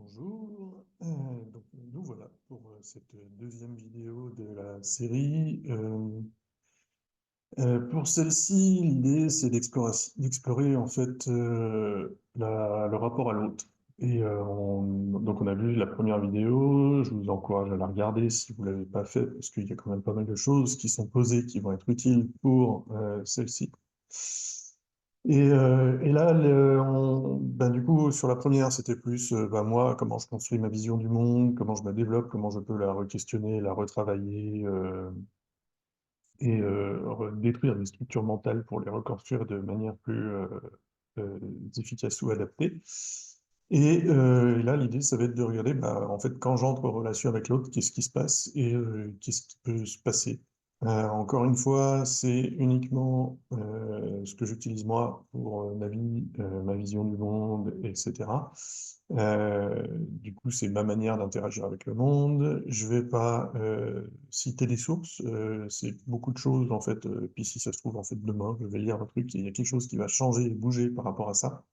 Bonjour, donc nous voilà pour cette deuxième vidéo de la série. Pour celle-ci, l'idée c'est d'explorer en fait le rapport à l'autre. Donc on a vu la première vidéo, je vous encourage à la regarder si vous l'avez pas fait, parce qu'il y a quand même pas mal de choses qui sont posées qui vont être utiles pour celle-ci. Et là, du coup, sur la première, c'était plus moi, comment je construis ma vision du monde, comment je la développe, comment je peux la re-questionner, la retravailler détruire des structures mentales pour les reconstruire de manière plus euh, efficace ou adaptée. Et là, l'idée, ça va être de regarder, en fait, quand j'entre en relation avec l'autre, qu'est-ce qui se passe et qu'est-ce qui peut se passer. Encore une fois, c'est uniquement ce que j'utilise moi pour ma vie, ma vision du monde, etc. Du coup, c'est ma manière d'interagir avec le monde. Je vais pas citer des sources. C'est beaucoup de choses en fait. Puis si ça se trouve en fait demain, je vais lire un truc et il y a quelque chose qui va changer et bouger par rapport à ça.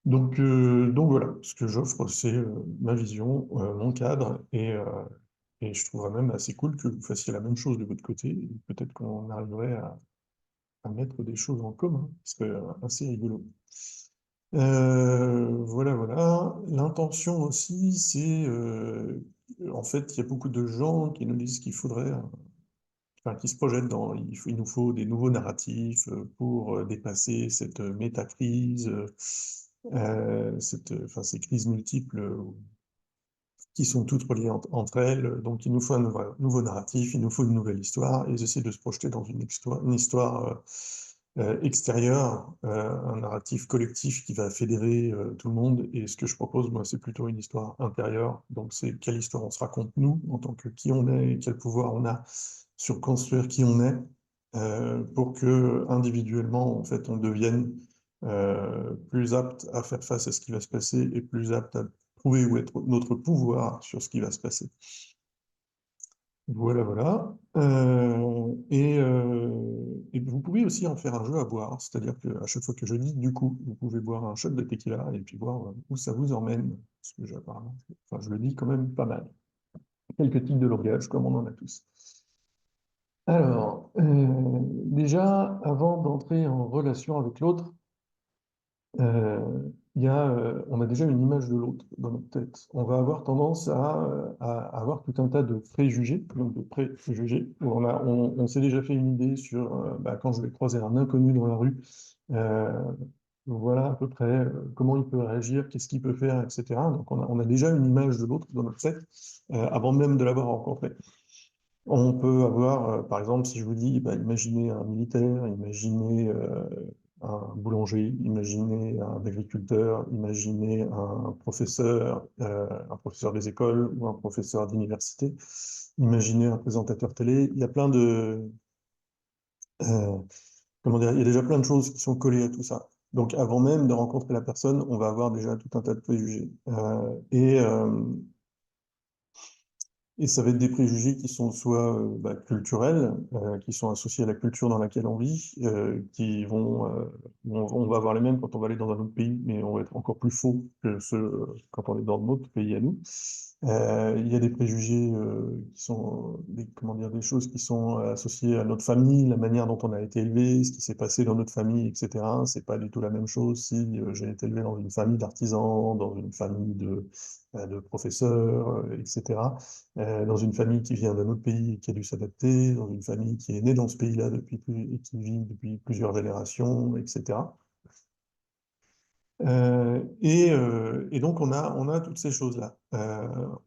Donc voilà, ce que j'offre, c'est ma vision, mon cadre, et je trouverais même assez cool que vous fassiez la même chose de votre côté. Et peut-être qu'on arriverait à mettre des choses en commun. Ce serait assez rigolo. Voilà. L'intention aussi, c'est en fait, il y a beaucoup de gens qui nous disent qu'il faudrait, enfin, qui se projettent dans, il nous faut des nouveaux narratifs pour dépasser cette métacrise, enfin, ces crises multiples qui sont toutes reliées entre elles. Donc, il nous faut un nouveau narratif, il nous faut une nouvelle histoire, et ils essaient de se projeter dans une histoire extérieure, un narratif collectif qui va fédérer tout le monde. Et ce que je propose, moi, c'est plutôt une histoire intérieure. Donc, c'est quelle histoire on se raconte, nous, en tant que qui on est, et quel pouvoir on a sur construire qui on est, pour que individuellement, en fait, on devienne plus apte à faire face à ce qui va se passer et plus apte à trouver où être notre pouvoir sur ce qui va se passer. Voilà. Et vous pouvez aussi en faire un jeu à boire, c'est-à-dire qu'à chaque fois que je dis, du coup, vous pouvez boire un shot de tequila et puis voir où ça vous emmène. Parce que apparemment, enfin, je le dis quand même pas mal. Quelques tics de langage, comme on en a tous. Alors, déjà, avant d'entrer en relation avec l'autre, on a déjà une image de l'autre dans notre tête. On va avoir tendance à avoir tout un tas de préjugés, donc de préjugés, où on s'est déjà fait une idée sur quand je vais croiser un inconnu dans la rue, euh, voilà à peu près comment il peut réagir, qu'est-ce qu'il peut faire, etc. Donc on a déjà une image de l'autre dans notre tête avant même de l'avoir rencontré. On peut avoir, par exemple, si je vous dis, imaginez un militaire, imaginez un boulanger, imaginez un agriculteur, imaginez un professeur des écoles ou un professeur d'université, imaginez un présentateur télé. Il y a plein euh, comment dire, il y a déjà plein de choses qui sont collées à tout ça. Donc, avant même de rencontrer la personne, on va avoir déjà tout un tas de préjugés. Et ça va être des préjugés qui sont soit culturels, qui sont associés à la culture dans laquelle on vit, on va avoir les mêmes quand on va aller dans un autre pays, mais on va être encore plus faux que ceux quand on est dans notre pays à nous. Il y a des préjugés qui sont comment dire, des choses qui sont associées à notre famille, la manière dont on a été élevé, ce qui s'est passé dans notre famille, etc. C'est pas du tout la même chose si j'ai été élevé dans une famille d'artisans, dans une famille de professeurs, etc. Dans une famille qui vient d'un autre pays et qui a dû s'adapter, dans une famille qui est née dans ce pays-là et qui vit depuis plusieurs générations, etc. Et donc on a toutes ces choses-là.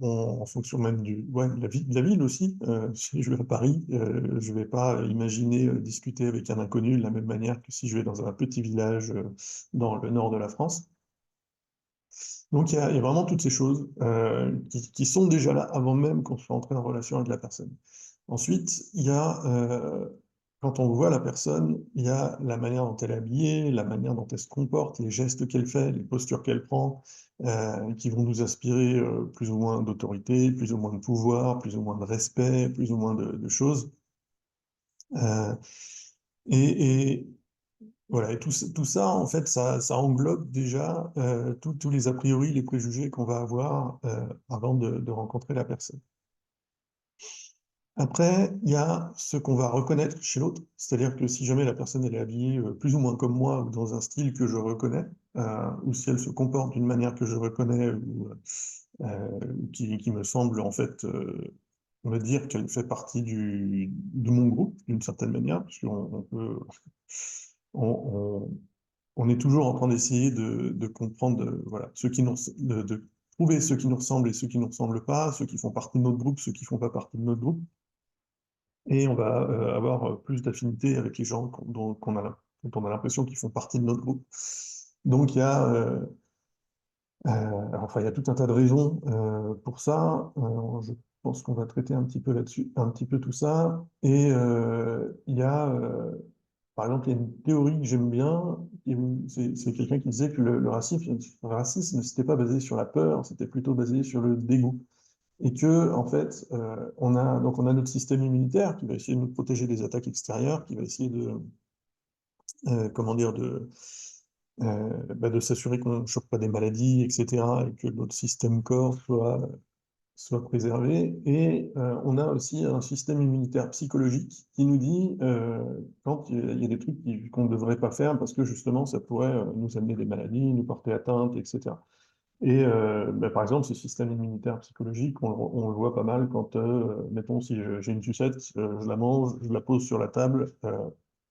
En fonction même de la ville aussi. Si je vais à Paris, je vais pas imaginer discuter avec un inconnu de la même manière que si je vais dans un petit village dans le nord de la France. Donc il y a vraiment toutes ces choses qui sont déjà là avant même qu'on soit entré en relation avec la personne. Ensuite, quand on voit la personne, il y a la manière dont elle est habillée, la manière dont elle se comporte, les gestes qu'elle fait, les postures qu'elle prend, qui vont nous inspirer plus ou moins d'autorité, plus ou moins de pouvoir, plus ou moins de respect, plus ou moins de choses. Euh, et, Voilà, et tout ça, en fait, ça englobe déjà tous les a priori, les préjugés qu'on va avoir avant de rencontrer la personne. Après, il y a ce qu'on va reconnaître chez l'autre, c'est-à-dire que si jamais la personne elle est habillée plus ou moins comme moi ou dans un style que je reconnais, ou si elle se comporte d'une manière que je reconnais ou qui me semble en fait me dire qu'elle fait partie de mon groupe d'une certaine manière, parce qu'on peut, on, on- on est toujours en train d'essayer de comprendre, voilà, de trouver ceux qui nous ressemblent et ceux qui ne nous ressemblent pas, ceux qui font partie de notre groupe, ceux qui ne font pas partie de notre groupe. Et on va avoir plus d'affinité avec les gens dont on a l'impression qu'ils font partie de notre groupe. Donc enfin, il y a tout un tas de raisons pour ça. Je pense qu'on va traiter un petit peu là-dessus, un petit peu tout ça. Et il y a, par exemple, il y a une théorie que j'aime bien. C'est quelqu'un qui disait que le racisme, c'était pas basé sur la peur, c'était plutôt basé sur le dégoût. Et que, en fait, donc on a notre système immunitaire qui va essayer de nous protéger des attaques extérieures, qui va essayer comment dire, de s'assurer qu'on ne chope pas des maladies, etc., et que notre système corps soit préservé. Et on a aussi un système immunitaire psychologique qui nous dit quand il y a des trucs qu'on ne devrait pas faire parce que justement ça pourrait nous amener des maladies, nous porter atteinte, etc. Et par exemple, ce système immunitaire psychologique, on le voit pas mal quand, mettons, si j'ai une sucette, je la mange, je la pose sur la table.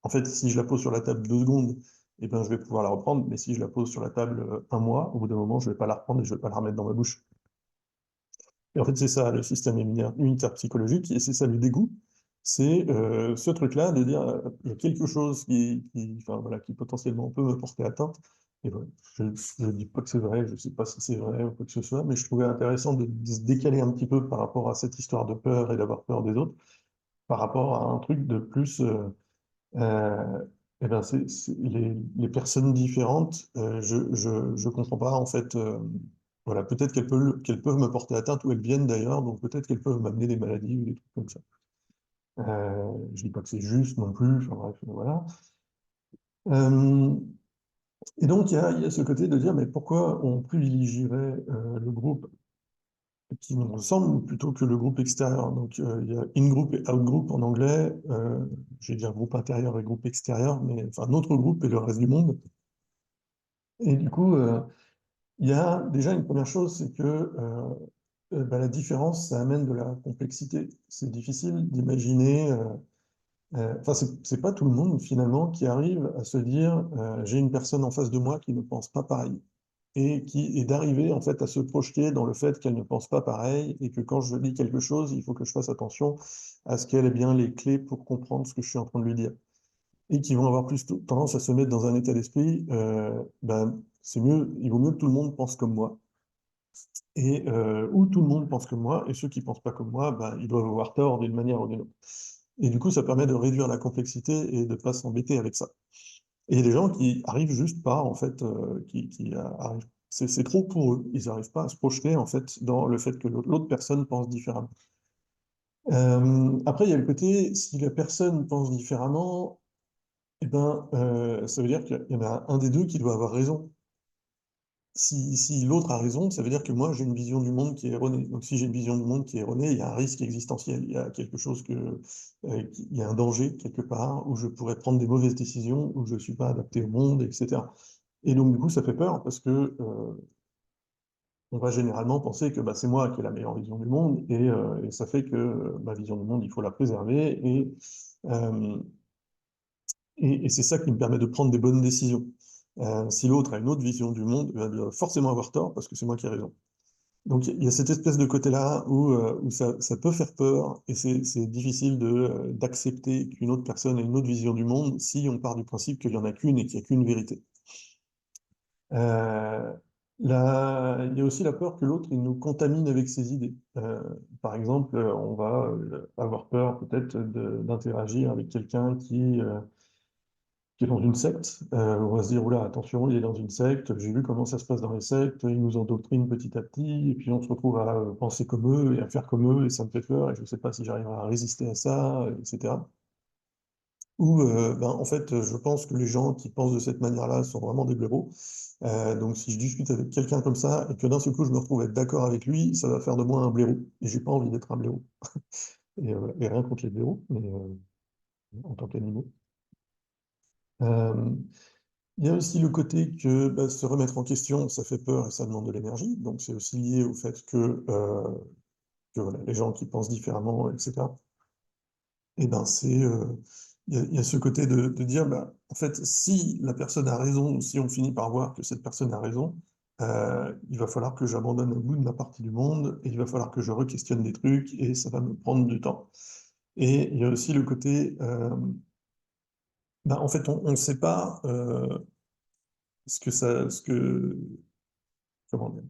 En fait, si je la pose sur la table 2 secondes, eh ben, je vais pouvoir la reprendre. Mais si je la pose sur la table un mois, au bout d'un moment, je vais pas la reprendre et je vais pas la remettre dans ma bouche. Et en fait, c'est ça, le système immunitaire psychologique, et c'est ça le dégoût. C'est ce truc-là de dire, il y a quelque chose enfin, voilà, qui potentiellement peut me porter atteinte. Et voilà, je ne dis pas que c'est vrai, je ne sais pas si c'est vrai ou quoi que ce soit, mais je trouvais intéressant de se décaler un petit peu par rapport à cette histoire de peur et d'avoir peur des autres, par rapport à un truc de plus, euh, eh ben les personnes différentes, je comprends pas en fait. Voilà, peut-être qu'elles peuvent me porter atteinte où elles viennent d'ailleurs, donc peut-être qu'elles peuvent m'amener des maladies ou des trucs comme ça. Je dis pas que c'est juste non plus. Enfin bref, voilà. Euh, et donc il y a ce côté de dire mais pourquoi on privilégierait le groupe qui nous ressemble plutôt que le groupe extérieur. Donc, il y a in-group et out-group en anglais. J'ai dit un groupe intérieur et groupe extérieur, mais enfin, notre groupe et le reste du monde. Et du coup, il y a déjà une première chose, c'est que la différence, ça amène de la complexité. C'est difficile d'imaginer. Enfin, c'est pas tout le monde finalement qui arrive à se dire j'ai une personne en face de moi qui ne pense pas pareil et d'arriver en fait à se projeter dans le fait qu'elle ne pense pas pareil et que quand je dis quelque chose, il faut que je fasse attention à ce qu'elle ait bien les clés pour comprendre ce que je suis en train de lui dire. Et qui vont avoir plus tendance à se mettre dans un état d'esprit, c'est mieux, il vaut mieux que tout le monde pense comme moi. Et ou tout le monde pense comme moi, et ceux qui pensent pas comme moi, ben, ils doivent avoir tort d'une manière ou d'une autre. Et du coup, ça permet de réduire la complexité et de ne pas s'embêter avec ça. Et il y a des gens qui arrivent juste pas, en fait, arrivent. C'est trop pour eux. Ils n'arrivent pas à se projeter, en fait, dans le fait que l'autre personne pense différemment. Après, il y a le côté, si la personne pense différemment, eh ben, ça veut dire qu'il y en a un des deux qui doit avoir raison. Si l'autre a raison, ça veut dire que moi, j'ai une vision du monde qui est erronée. Donc, si j'ai une vision du monde qui est erronée, il y a un risque existentiel. Il y a quelque chose il y a un danger quelque part où je pourrais prendre des mauvaises décisions, où je ne suis pas adapté au monde, etc. Et donc, du coup, ça fait peur parce que on va généralement penser que bah, c'est moi qui ai la meilleure vision du monde et ça fait que ma vision du monde, il faut la préserver euh, et c'est ça qui me permet de prendre des bonnes décisions. Si l'autre a une autre vision du monde, il va forcément avoir tort parce que c'est moi qui ai raison. Donc il y a cette espèce de côté-là où ça peut faire peur et c'est difficile d'accepter qu'une autre personne ait une autre vision du monde si on part du principe qu'il n'y en a qu'une et qu'il n'y a qu'une vérité. Euh, il y a aussi la peur que l'autre il nous contamine avec ses idées. Par exemple, on va avoir peur peut-être d'interagir avec quelqu'un qui est dans une secte. On va se dire, oula, attention, il est dans une secte, j'ai vu comment ça se passe dans les sectes, ils nous endoctrinent petit à petit, et puis on se retrouve à penser comme eux et à faire comme eux, et ça me fait peur, et je ne sais pas si j'arriverai à résister à ça, etc. Ou, ben, en fait, je pense que les gens qui pensent de cette manière-là sont vraiment des blaireaux. Donc si je discute avec quelqu'un comme ça et que d'un seul coup je me retrouve à être d'accord avec lui, ça va faire de moi un blaireau et j'ai pas envie d'être un blaireau et rien contre les blaireaux, mais en tant qu'animaux. Hem, il y a aussi le côté que, bah, se remettre en question, ça fait peur et ça demande de l'énergie, donc c'est aussi lié au fait que voilà, les gens qui pensent différemment et cetera. Et ben, il y a ce côté de dire, bah, en fait, si la personne a raison ou si on finit par voir que cette personne a raison, il va falloir que j'abandonne un bout de ma partie du monde et il va falloir que je re-questionne des trucs et ça va me prendre du temps. Et il y a aussi le côté, bah, en fait, on ne sait pas, ce que comment dire?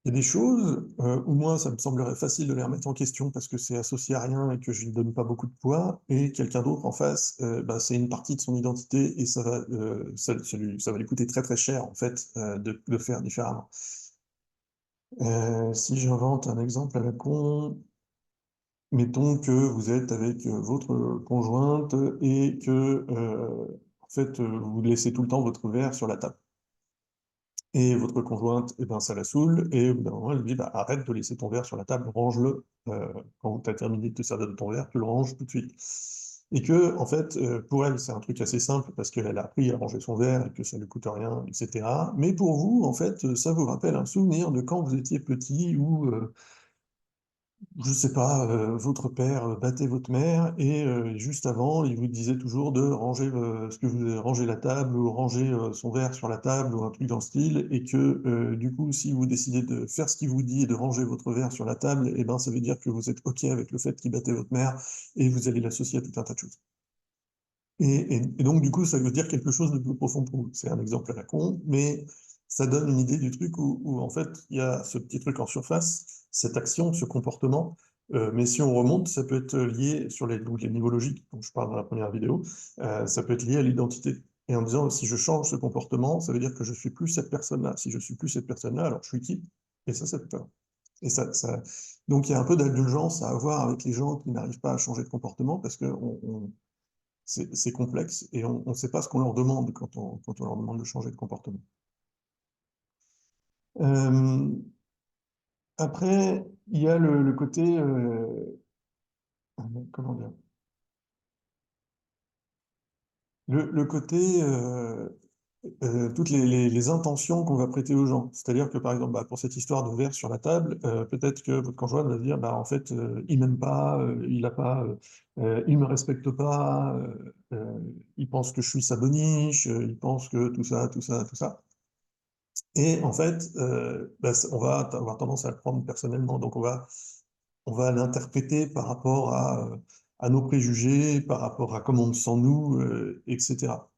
Il y a des choses, où moi, ça me semblerait facile de les remettre en question parce que c'est associé à rien et que je lui donne pas beaucoup de poids et quelqu'un d'autre en face, bah, c'est une partie de son identité et ça va lui coûter très, très cher en fait, de faire différemment. Si j'invente un exemple à la con, mettons que vous êtes avec, votre conjointe et que, en fait, vous laissez tout le temps votre verre sur la table. Et votre conjointe, eh ben, ça la saoule et au bout d'un moment, elle lui dit: «Bah, arrête de laisser ton verre sur la table, range-le, quand tu as terminé de te servir de ton verre, tu le ranges tout de suite». Et que en fait, pour elle, c'est un truc assez simple parce qu'elle a appris à ranger son verre et que ça lui coûte rien et cetera. Mais pour vous, en fait, ça vous rappelle un souvenir de quand vous étiez petit où, je sais pas, votre père, battait votre mère et juste avant, il vous disait toujours de ranger, ce que vous ranger la table ou ranger, son verre sur la table ou un truc dans le style et que, du coup, si vous décidez de faire ce qu'il vous dit et de ranger votre verre sur la table et ben, ça veut dire que vous êtes OK avec le fait qu'il battait votre mère et vous allez l'associer à tout un tas de choses. Et donc du coup, ça veut dire quelque chose de plus profond pour vous. C'est un exemple à la con, mais ça donne une idée du truc où en fait, il y a ce petit truc en surface, cette action, ce comportement, mais si on remonte, ça peut être lié sur les niveaux logiques dont je parle dans la première vidéo, ça peut être lié à l'identité et en disant: «Si je change ce comportement, ça veut dire que je suis plus cette personne-là. Si je suis plus cette personne-là, alors je suis qui?» Et ça fait peur et ça donc il y a un peu d'indulgence à avoir avec les gens qui n'arrivent pas à changer de comportement parce qu'on c'est complexe et on ne sait pas ce qu'on leur demande quand on leur demande de changer de comportement. Hem, après, il y a le côté, comment dire? Le côté, toutes les intentions qu'on va prêter aux gens. C'est-à-dire que, par exemple, bah, pour cette histoire de verre sur la table, peut-être que votre conjoint va se dire: «Bah, en fait, il m'aime pas, il a pas, il me respecte pas, il pense que je suis sa boniche, il pense que tout ça, tout ça, tout ça». Et en fait, bah, on va avoir tendance à le prendre personnellement, donc on va l'interpréter par rapport à nos préjugés, par rapport à comment on se sent nous, et cetera.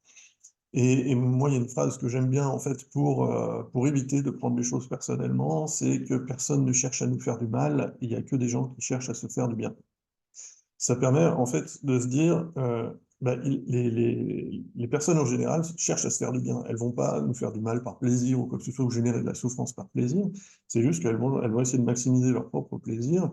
Et moi, il y a une phrase que j'aime bien en fait pour éviter de prendre les choses personnellement, c'est que personne ne cherche à nous faire du mal, il y a que des gens qui cherchent à se faire du bien. Ça permet en fait de se dire, bah, il les personnes en général cherchent à se faire du bien. Elles vont pas nous faire du mal par plaisir ou quoi que ce soit, ou générer de la souffrance par plaisir. C'est juste elles vont essayer de maximiser leur propre plaisir.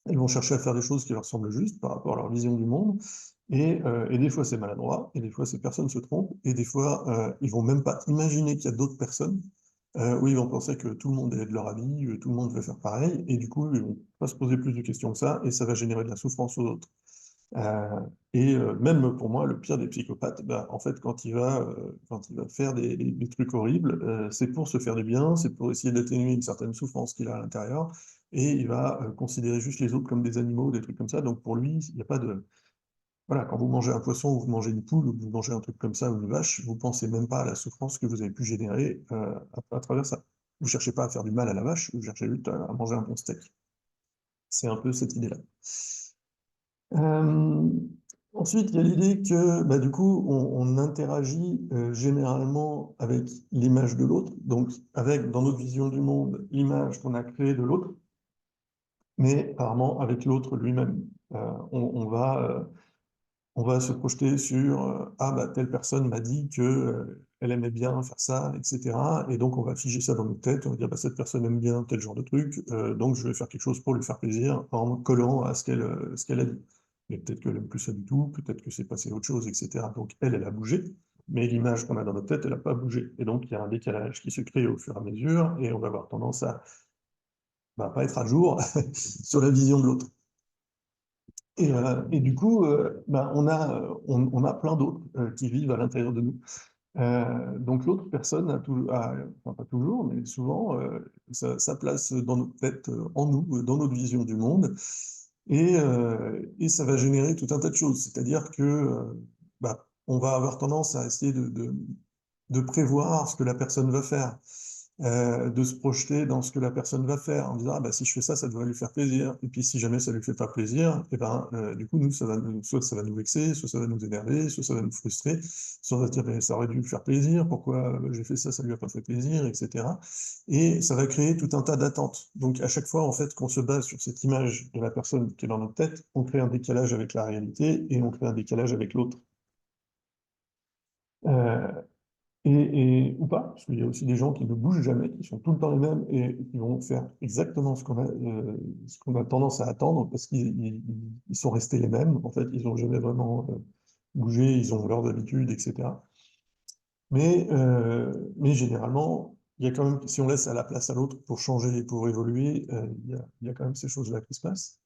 Elles vont chercher à faire des choses qui leur semblent justes par rapport à leur vision du monde et des fois c'est maladroit et des fois ces personnes se trompent et des fois, ils vont même pas imaginer qu'il y a d'autres personnes, où ils vont penser que tout le monde est de leur avis, tout le monde veut faire pareil et du coup, ils vont pas se poser plus de questions que ça et ça va générer de la souffrance aux autres. Même pour moi, le pire des psychopathes, bah, en fait, quand il va faire des trucs horribles, c'est pour se faire du bien, c'est pour essayer d'atténuer une certaine souffrance qu'il a à l'intérieur et il va, considérer juste les autres comme des animaux, des trucs comme ça. Donc pour lui, il y a pas de voilà, quand vous mangez un poisson ou vous mangez une poule ou vous mangez un truc comme ça ou une vache, vous pensez même pas à la souffrance que vous avez pu générer, à travers ça. Vous cherchez pas à faire du mal à la vache, vous cherchez juste à manger un bon steak. C'est un peu cette idée-là. Hem, ensuite, il y a l'idée que, bah, du coup, on interagit, généralement avec l'image de l'autre, donc avec, dans notre vision du monde, l'image qu'on a créée de l'autre, mais rarement avec l'autre lui-même. On va se projeter sur, «Ah bah, telle personne m'a dit que, elle aimait bien faire ça» et cetera et donc on va figer ça dans notre tête. On va dire: «Bah, cette personne aime bien tel genre de truc, donc je vais faire quelque chose pour lui faire plaisir en me collant à ce qu'elle a dit». mais peut-être qu'elle n'aime plus ça du tout, peut-être que c'est passé autre chose, etc. Donc elle a bougé, mais l'image qu'on a dans notre tête, elle n'a pas bougé. Et donc il y a un décalage qui se crée au fur et à mesure, et on va avoir tendance à pas être à jour sur la vision de l'autre. Et du coup, on a plein d'autres qui vivent à l'intérieur de nous. Donc l'autre personne enfin pas toujours, mais souvent, sa place dans notre tête, en nous, dans notre vision du monde, et ça va générer tout un tas de choses. C'est-à-dire que on va avoir tendance à essayer de prévoir ce que la personne va faire, de se projeter dans ce que la personne va faire, en disant, ah, bah, si je fais ça, ça devrait lui faire plaisir. Et puis si jamais ça lui fait pas plaisir, et du coup, nous, soit ça va nous vexer, soit ça va nous énerver, soit ça va nous frustrer, soit on va se dire, ça aurait dû lui faire plaisir, pourquoi j'ai fait ça, ça lui a pas fait plaisir, etc. Et ça va créer tout un tas d'attentes. Donc à chaque fois, en fait, qu'on se base sur cette image de la personne qui est dans notre tête, on crée un décalage avec la réalité et on crée un décalage avec l'autre. Euh, ou pas, parce qu'il y a aussi des gens qui ne bougent jamais, qui sont tout le temps les mêmes et qui vont faire exactement ce qu'on a tendance à attendre parce qu'ils sont restés les mêmes. En fait, ils n'ont jamais vraiment bougé, ils ont leurs habitudes, etc. Mais généralement, il y a quand même, si on laisse à la place à l'autre pour changer et pour évoluer, il y a quand même ces choses-là qui se passent.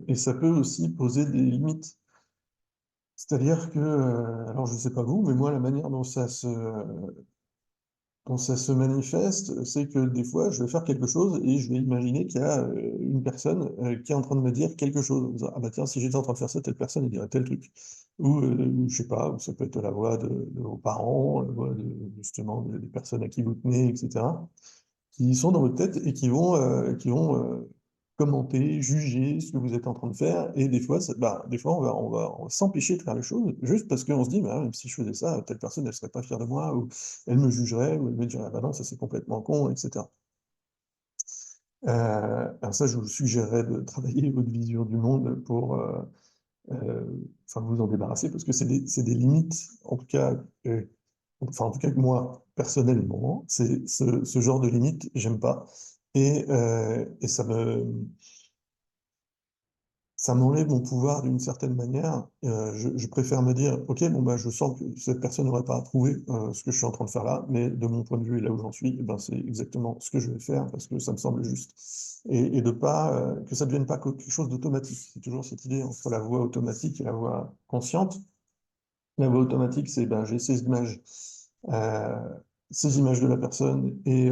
Et ça peut aussi poser des limites. C'est-à-dire que, alors je ne sais pas vous, mais moi, la manière dont ça se manifeste, c'est que des fois, je vais faire quelque chose et je vais imaginer qu'il y a une personne qui est en train de me dire quelque chose. En disant, ah bah tiens, si j'étais en train de faire ça, telle personne, elle dirait tel truc. Ou je sais pas, ou ça peut être la voix de vos parents, la voix justement des personnes à qui vous tenez, etc., qui sont dans votre tête et qui vont commenter, juger ce que vous êtes en train de faire. Et des fois, des fois on va s'empêcher de faire les choses juste parce qu'on se dit, même si je faisais ça, telle personne, elle serait pas fière de moi, ou elle me jugerait, ou elle me dirait, ah bah non, ça c'est complètement con, etc. Alors ça, je vous suggérerais de travailler votre vision du monde pour enfin, vous en débarrasser, parce que c'est des limites, en tout cas, enfin en tout cas que moi, personnellement, c'est ce genre de limites, j'aime pas. Et ça m'enlève mon pouvoir d'une certaine manière. Je préfère me dire, ok, bon bah je sens que cette personne n'aurait pas approuvé ce que je suis en train de faire là, mais de mon point de vue et là où j'en suis, eh ben, c'est exactement ce que je vais faire parce que ça me semble juste. Et de pas que ça ne devienne pas quelque chose d'automatique. C'est toujours cette idée entre la voix automatique et la voix consciente. La voix automatique, c'est ben, j'ai euh, ces images de la personne et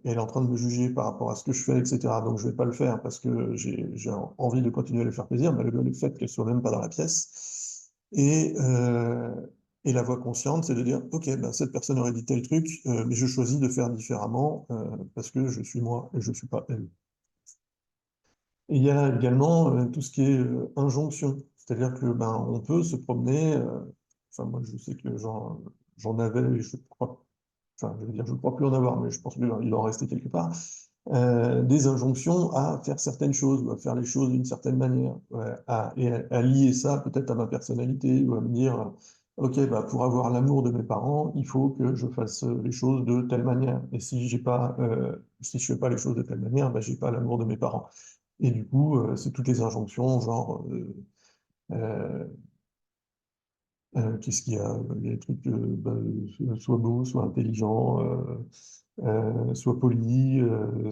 elle est en train de me juger par rapport à ce que je fais, etc. Donc je vais pas le faire parce que j'ai envie de continuer à lui faire plaisir, malgré le fait qu'elle soit même pas dans la pièce. Et la voix consciente, c'est de dire, ok, ben, cette personne aurait dit tel truc, mais je choisis de faire différemment parce que je suis moi et je suis pas elle. Et il y a également tout ce qui est injonction, c'est-à-dire que ben on peut se promener. Enfin moi je sais que j'en avais, je crois, enfin je veux dire je ne crois plus en avoir, mais je pense qu'il en restait quelque part. Des injonctions à faire certaines choses ou à faire les choses d'une certaine manière, ouais, à lier ça peut-être à ma personnalité ou à me dire ok bah pour avoir l'amour de mes parents il faut que je fasse les choses de telle manière et si j'ai pas si je fais pas les choses de telle manière bah j'ai pas l'amour de mes parents. Et du coup, c'est toutes les injonctions, genre, euh, qu'est-ce qu'il y a? Il y a des trucs, soit beau, soit intelligent, soit poli,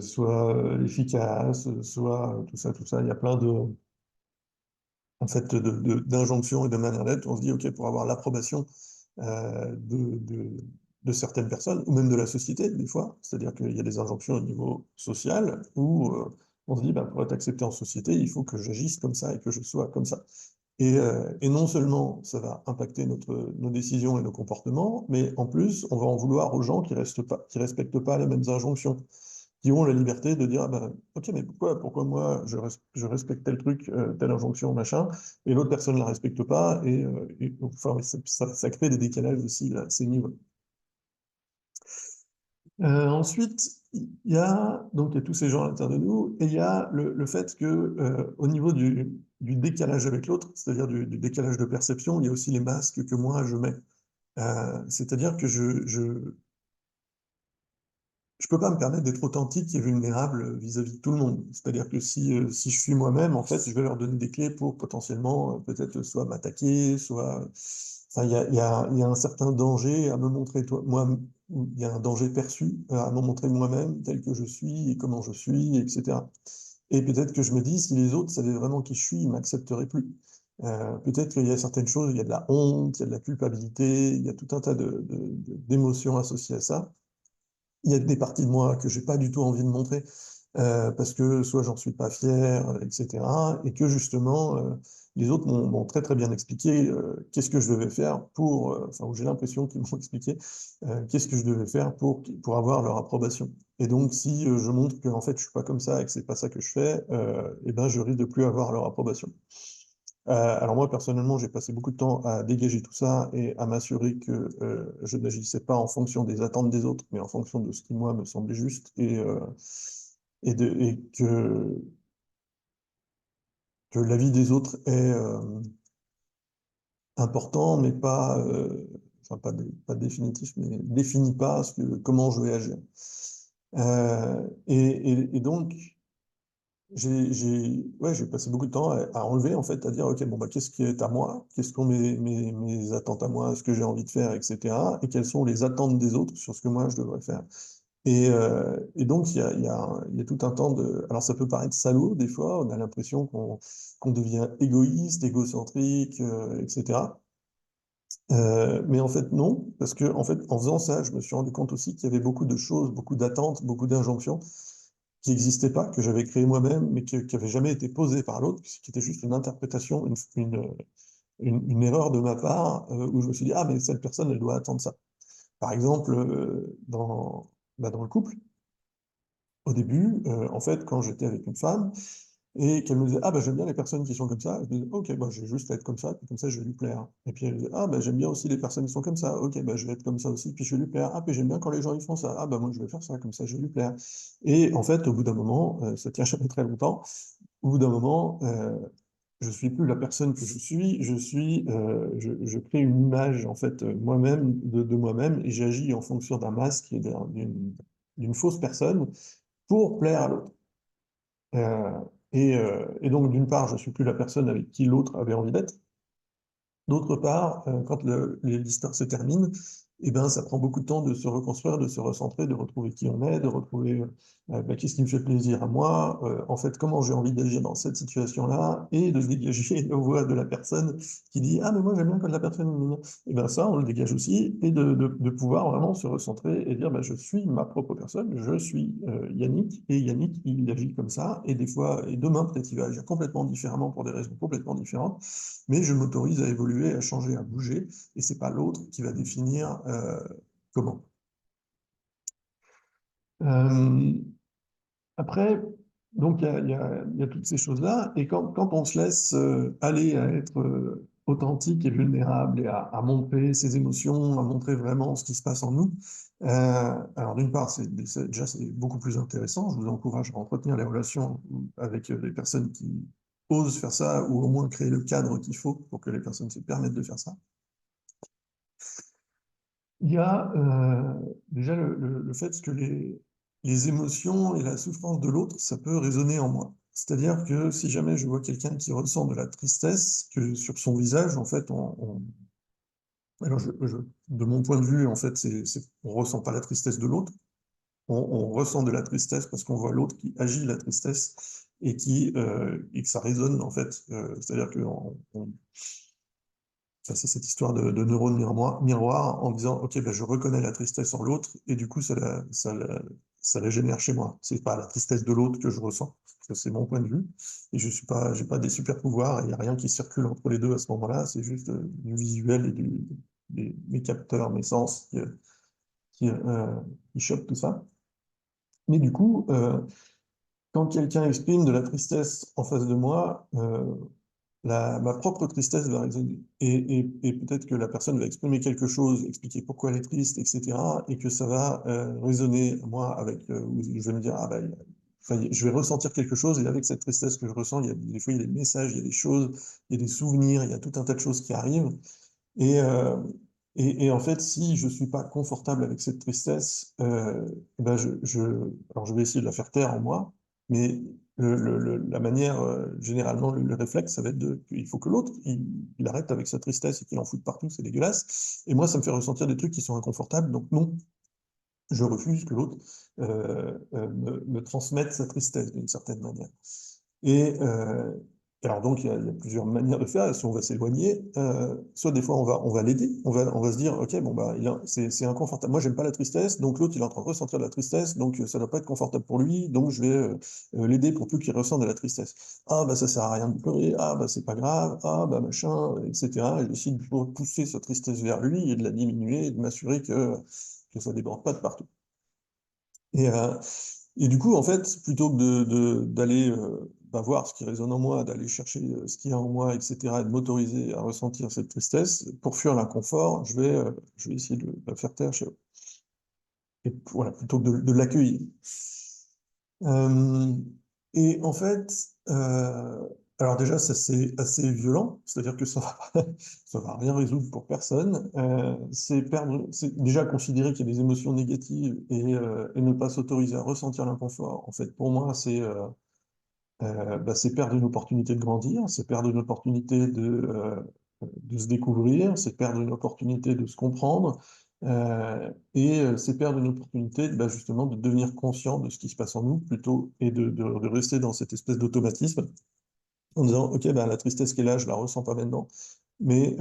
soit efficace, soit tout ça. Il y a plein en fait, d'injonctions et de manières d'être. On se dit, OK, pour avoir l'approbation euh, de, de, de certaines personnes, ou même de la société, des fois, c'est-à-dire qu'il y a des injonctions au niveau social, où on se dit, bah, pour être accepté en société, il faut que j'agisse comme ça et que je sois comme ça. Et non seulement ça va impacter nos décisions et nos comportements, mais en plus, on va en vouloir aux gens qui respectent pas les mêmes injonctions, qui ont la liberté de dire, ah ben, ok, mais pourquoi moi, je respecte tel truc, telle injonction, machin, et l'autre personne ne la respecte pas, enfin, oui, ça crée des décalages aussi à ces niveaux. Ensuite, il y a tous ces gens à l'intérieur de nous, et il y a le fait que, au niveau du décalage avec l'autre, c'est-à-dire du décalage de perception, il y a aussi les masques que moi je mets. C'est-à-dire que je peux pas me permettre d'être authentique et vulnérable vis-à-vis de tout le monde. C'est-à-dire que si je suis moi-même, en fait, je vais leur donner des clés pour potentiellement peut-être soit m'attaquer, soit... Enfin, il y a un certain danger à me montrer moi, il y a un danger perçu à me montrer moi-même tel que je suis et comment je suis, etc. Et peut-être que je me dis, si les autres savaient vraiment qui je suis, ils m'accepteraient plus. Peut-être qu'il y a certaines choses, il y a de la honte, il y a de la culpabilité, il y a tout un tas d'émotions associées à ça. Il y a des parties de moi que j'ai pas du tout envie de montrer parce que soit j'en suis pas fier, etc. Et que justement, les autres m'ont très très bien expliqué qu'est-ce que je devais faire pour, enfin, j'ai l'impression qu'ils m'ont expliqué qu'est-ce que je devais faire pour avoir leur approbation. Et donc, si je montre que en fait, je suis pas comme ça et que c'est pas ça que je fais, eh ben, je risque de plus avoir leur approbation. Alors moi, personnellement, j'ai passé beaucoup de temps à dégager tout ça et à m'assurer que je n'agissais pas en fonction des attentes des autres, mais en fonction de ce qui, moi, me semblait juste et que l'avis des autres est important, mais pas, enfin, pas définitif, mais définit pas comment je vais agir. Et donc, ouais, j'ai passé beaucoup de temps à enlever, en fait, à dire, OK, bon, bah, qu'est-ce qui est à moi? Quelles sont mes attentes à moi, ce que j'ai envie de faire, etc. Et quelles sont les attentes des autres sur ce que moi, je devrais faire. Et donc, il y a tout un temps de... Alors, ça peut paraître salaud, des fois, on a l'impression qu'on devient égoïste, égocentrique, etc. Mais en fait, non, parce que, en fait, en faisant ça, je me suis rendu compte aussi qu'il y avait beaucoup de choses, beaucoup d'attentes, beaucoup d'injonctions qui n'existait pas, que j'avais créé moi-même, mais qui n'avait jamais été posé par l'autre, qui était juste une interprétation, une erreur de ma part, où je me suis dit, ah, mais cette personne, elle doit attendre ça. Par exemple, dans le couple, au début, en fait, quand j'étais avec une femme, et qu'elle me disait, ah bah j'aime bien les personnes qui sont comme ça, je me disais, ok, bah je vais juste être comme ça je vais lui plaire. Et puis elle me disait, ah bah j'aime bien aussi les personnes qui sont comme ça, ok, bah je vais être comme ça aussi, puis je vais lui plaire. Ah puis j'aime bien quand les gens ils font ça, ah bah moi je vais faire ça, comme ça je vais lui plaire. Et en fait, au bout d'un moment, ça tient jamais très longtemps, au bout d'un moment, je suis plus la personne que je suis, je crée une image en fait moi-même de moi-même et j'agis en fonction d'un masque et d'une fausse personne pour plaire à l'autre. Et donc, d'une part, je suis plus la personne avec qui l'autre avait envie d'être. D'autre part, quand l'histoire se termine, eh ben, ça prend beaucoup de temps de se reconstruire, de se recentrer, de retrouver qui on est, de retrouver bah, qu'est-ce qui me fait plaisir à moi, en fait, comment j'ai envie d'agir dans cette situation-là, et de dégager la voix de la personne qui dit «Ah, mais moi j'aime bien quand la personne est mignonne». Et bien ça, on le dégage aussi, et de pouvoir vraiment se recentrer et dire bah, «Je suis ma propre personne, je suis Yannick, et Yannick, il agit comme ça, et des fois, et demain peut-être il va agir complètement différemment pour des raisons complètement différentes, mais je m'autorise à évoluer, à changer, à bouger, et c'est pas l'autre qui va définir comment. Euh, Après, donc il y a toutes ces choses-là, et quand on se laisse aller à être authentique et vulnérable et à montrer ses émotions, à montrer vraiment ce qui se passe en nous, alors d'une part, déjà c'est beaucoup plus intéressant. Je vous encourage à entretenir les relations avec les personnes qui osent faire ça, ou au moins créer le cadre qu'il faut pour que les personnes se permettent de faire ça. Il y a déjà le fait que les émotions et la souffrance de l'autre, ça peut résonner en moi. C'est-à-dire que si jamais je vois quelqu'un qui ressent de la tristesse, que sur son visage, en fait, alors de mon point de vue, en fait, on ressent pas la tristesse de l'autre, on ressent de la tristesse parce qu'on voit l'autre qui agit la tristesse et que ça résonne, en fait. C'est-à-dire que ça, c'est cette histoire de neurones miroir en disant, OK, ben, je reconnais la tristesse en l'autre, et du coup, ça la génère chez moi. C'est pas la tristesse de l'autre que je ressens, parce que c'est mon point de vue, et je suis pas, j'ai pas des super pouvoirs, il n'y a rien qui circule entre les deux à ce moment-là, c'est juste du visuel et mes capteurs, mes sens qui, euh, qui chopent tout ça. Mais du coup, quand quelqu'un exprime de la tristesse en face de moi, ma propre tristesse va résonner. Et peut-être que la personne va exprimer quelque chose, expliquer pourquoi elle est triste, etc. Et que ça va résonner, moi, avec, où je vais me dire, ah ben, enfin, je vais ressentir quelque chose, et avec cette tristesse que je ressens, des fois, il y a des messages, il y a des choses, il y a des souvenirs, il y a tout un tas de choses qui arrivent. Et, Et en fait, si je suis pas confortable avec cette tristesse, eh ben alors je vais essayer de la faire taire en moi, mais la manière, généralement, le réflexe, ça va être il faut que l'autre, il arrête avec sa tristesse et qu'il en foute partout, c'est dégueulasse. Et moi, ça me fait ressentir des trucs qui sont inconfortables, donc non, je refuse que l'autre me transmette sa tristesse d'une certaine manière. Et alors donc, il y a plusieurs manières de faire. Si on va s'éloigner, soit des fois on va l'aider, on va se dire, ok, bon bah, c'est inconfortable. Moi, j'aime pas la tristesse, donc l'autre il est en train de ressentir de la tristesse, donc ça doit pas être confortable pour lui, donc je vais l'aider pour plus qu'il ressente de la tristesse. Ah bah ça sert à rien de pleurer, ah bah c'est pas grave, ah bah machin, etc. Et j'essaie de pousser sa tristesse vers lui et de la diminuer et de m'assurer que ça déborde pas de partout. Et, euh, et du coup, en fait, plutôt que d'aller bah, voir ce qui résonne en moi, d'aller chercher ce qu'il y a en moi, etc., et de m'autoriser à ressentir cette tristesse, pour fuir l'inconfort, je vais essayer de la faire taire chez eux. Et voilà, plutôt que de l'accueillir. Euh, et en fait, alors déjà, ça c'est assez violent, c'est-à-dire que ça va rien résoudre pour personne. C'est déjà considérer qu'il y a des émotions négatives et ne pas s'autoriser à ressentir l'inconfort. En fait, pour moi, bah, c'est perdre une opportunité de grandir, c'est perdre une opportunité de se découvrir, c'est perdre une opportunité de se comprendre, c'est perdre une opportunité bah, justement de devenir conscient de ce qui se passe en nous plutôt et de rester dans cette espèce d'automatisme en disant, ok, bah, la tristesse qui est là, je la ressens pas maintenant, mais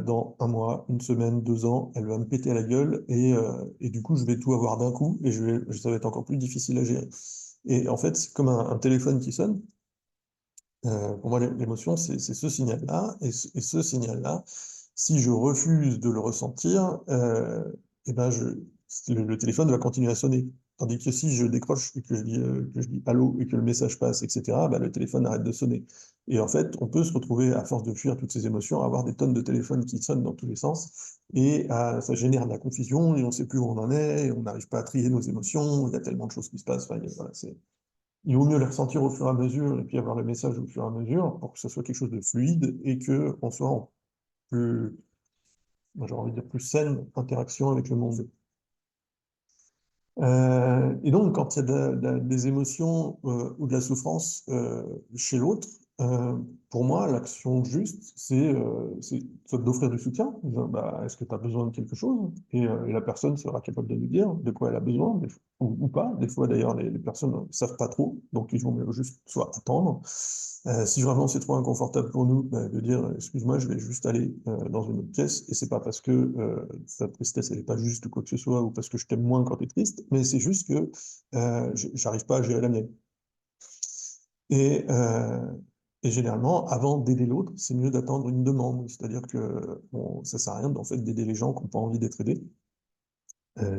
dans un mois, une semaine, 2 ans, elle va me péter à la gueule et du coup, je vais tout avoir d'un coup et ça va être encore plus difficile à gérer. Et en fait, c'est comme un téléphone qui sonne. Pour moi, l'émotion, c'est ce signal-là, et ce signal-là, si je refuse de le ressentir, eh ben le téléphone va continuer à sonner. Tandis que si je décroche et que je dis allô et que le message passe, etc., bah, le téléphone arrête de sonner. Et en fait, on peut se retrouver, à force de fuir toutes ces émotions, à avoir des tonnes de téléphones qui sonnent dans tous les sens, et ça génère de la confusion, et on ne sait plus où on en est, et on n'arrive pas à trier nos émotions, il y a tellement de choses qui se passent. Enfin, voilà, il vaut mieux les ressentir au fur et à mesure et puis avoir le message au fur et à mesure pour que ce soit quelque chose de fluide et qu'on soit en plus, moi, j'ai envie de dire, plus saine interaction avec le monde. Et donc, quand il y a des émotions ou de la souffrance chez l'autre, euh, pour moi, l'action juste, c'est soit d'offrir du soutien. Dire, bah, est-ce que tu as besoin de quelque chose? Et la personne sera capable de nous dire de quoi elle a besoin, ou pas. Des fois, d'ailleurs, les personnes ne savent pas trop, donc ils vont mieux juste soit attendre. Si vraiment c'est trop inconfortable pour nous, bah, de dire, excuse-moi, je vais juste aller dans une autre pièce, et c'est pas parce que ta tristesse, elle n'est pas juste ou quoi que ce soit, ou parce que je t'aime moins quand tu es triste, mais c'est juste que j'arrive pas à gérer la mienne. Et, euh, et généralement, avant d'aider l'autre, c'est mieux d'attendre une demande, c'est-à-dire que bon, ça sert à rien en fait d'aider les gens qui n'ont pas envie d'être aidés.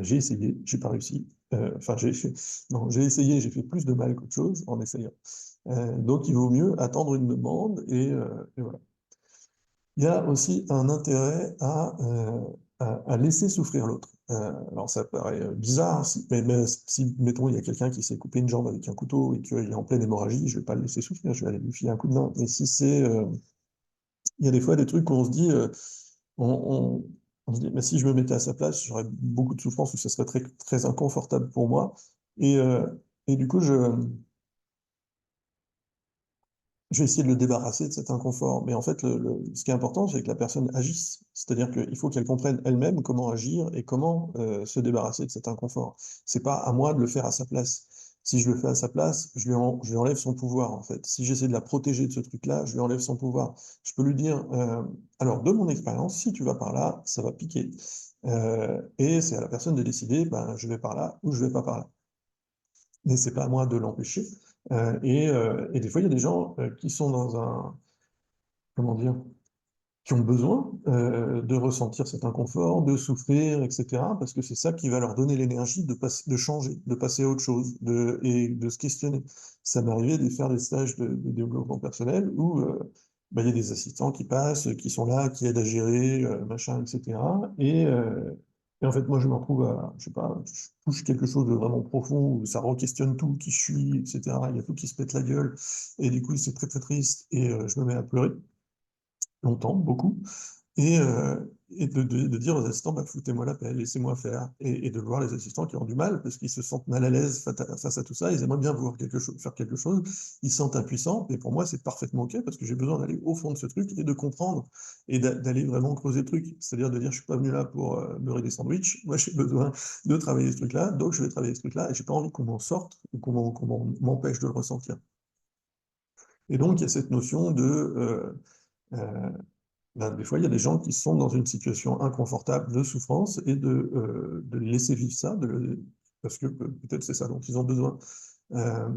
J'ai essayé, j'ai pas réussi. Enfin, non, j'ai essayé, j'ai fait plus de mal qu'autre chose en essayant. Donc, il vaut mieux attendre une demande et voilà. Il y a aussi un intérêt à laisser souffrir l'autre. Alors ça paraît bizarre, mais si, mettons, il y a quelqu'un qui s'est coupé une jambe avec un couteau et qu'il est en pleine hémorragie, je vais pas le laisser souffrir, je vais aller lui filer un coup de main. Mais si il y a des fois des trucs où on se dit, on, on- on se dit, mais si je me mettais à sa place, j'aurais beaucoup de souffrance ou ça serait très, très inconfortable pour moi. Et, euh, et du coup, je vais essayer de le débarrasser de cet inconfort. Mais en fait, ce qui est important, c'est que la personne agisse. C'est-à-dire qu'il faut qu'elle comprenne elle-même comment agir et comment se débarrasser de cet inconfort. C'est pas à moi de le faire à sa place. Si je le fais à sa place, je lui enlève son pouvoir, en fait. Si j'essaie de la protéger de ce truc-là, je lui enlève son pouvoir. Je peux lui dire, alors, de mon expérience, si tu vas par là, ça va piquer. Et c'est à la personne de décider, ben, je vais par là ou je vais pas par là. Mais c'est pas à moi de l'empêcher. Et des fois, il y a des gens qui sont dans comment dire, qui ont besoin de ressentir cet inconfort, de souffrir, etc., parce que c'est ça qui va leur donner l'énergie de changer, de passer à autre chose, et de se questionner. Ça m'est arrivé de faire des stages de développement personnel où bah, il y a des assistants qui passent, qui sont là, qui aident à gérer, machin, etc. Et en fait, moi, je me retrouve à, je sais pas, je touche quelque chose de vraiment profond, où ça re-questionne tout, qui je suis, etc. Il y a tout qui se pète la gueule, et du coup, c'est très, très triste, et je me mets à pleurer longtemps, beaucoup. et de dire aux assistants, bah, foutez-moi la paix, laissez-moi faire, et de voir les assistants qui ont du mal, parce qu'ils se sentent mal à l'aise face à tout ça, ils aimeraient bien voir faire quelque chose, ils se sentent impuissants, et pour moi, c'est parfaitement OK, parce que j'ai besoin d'aller au fond de ce truc, et de comprendre, et d'aller vraiment creuser le truc, c'est-à-dire de dire, je suis pas venu là pour beurrer des sandwichs, moi j'ai besoin de travailler ce truc-là, donc je vais travailler ce truc-là, et j'ai pas envie qu'on m'en sorte, ou qu'on m'empêche de le ressentir. Et donc, il y a cette notion euh, ben, des fois, il y a des gens qui sont dans une situation inconfortable de souffrance et de laisser vivre ça, parce que peut-être c'est ça dont ils ont besoin. Euh,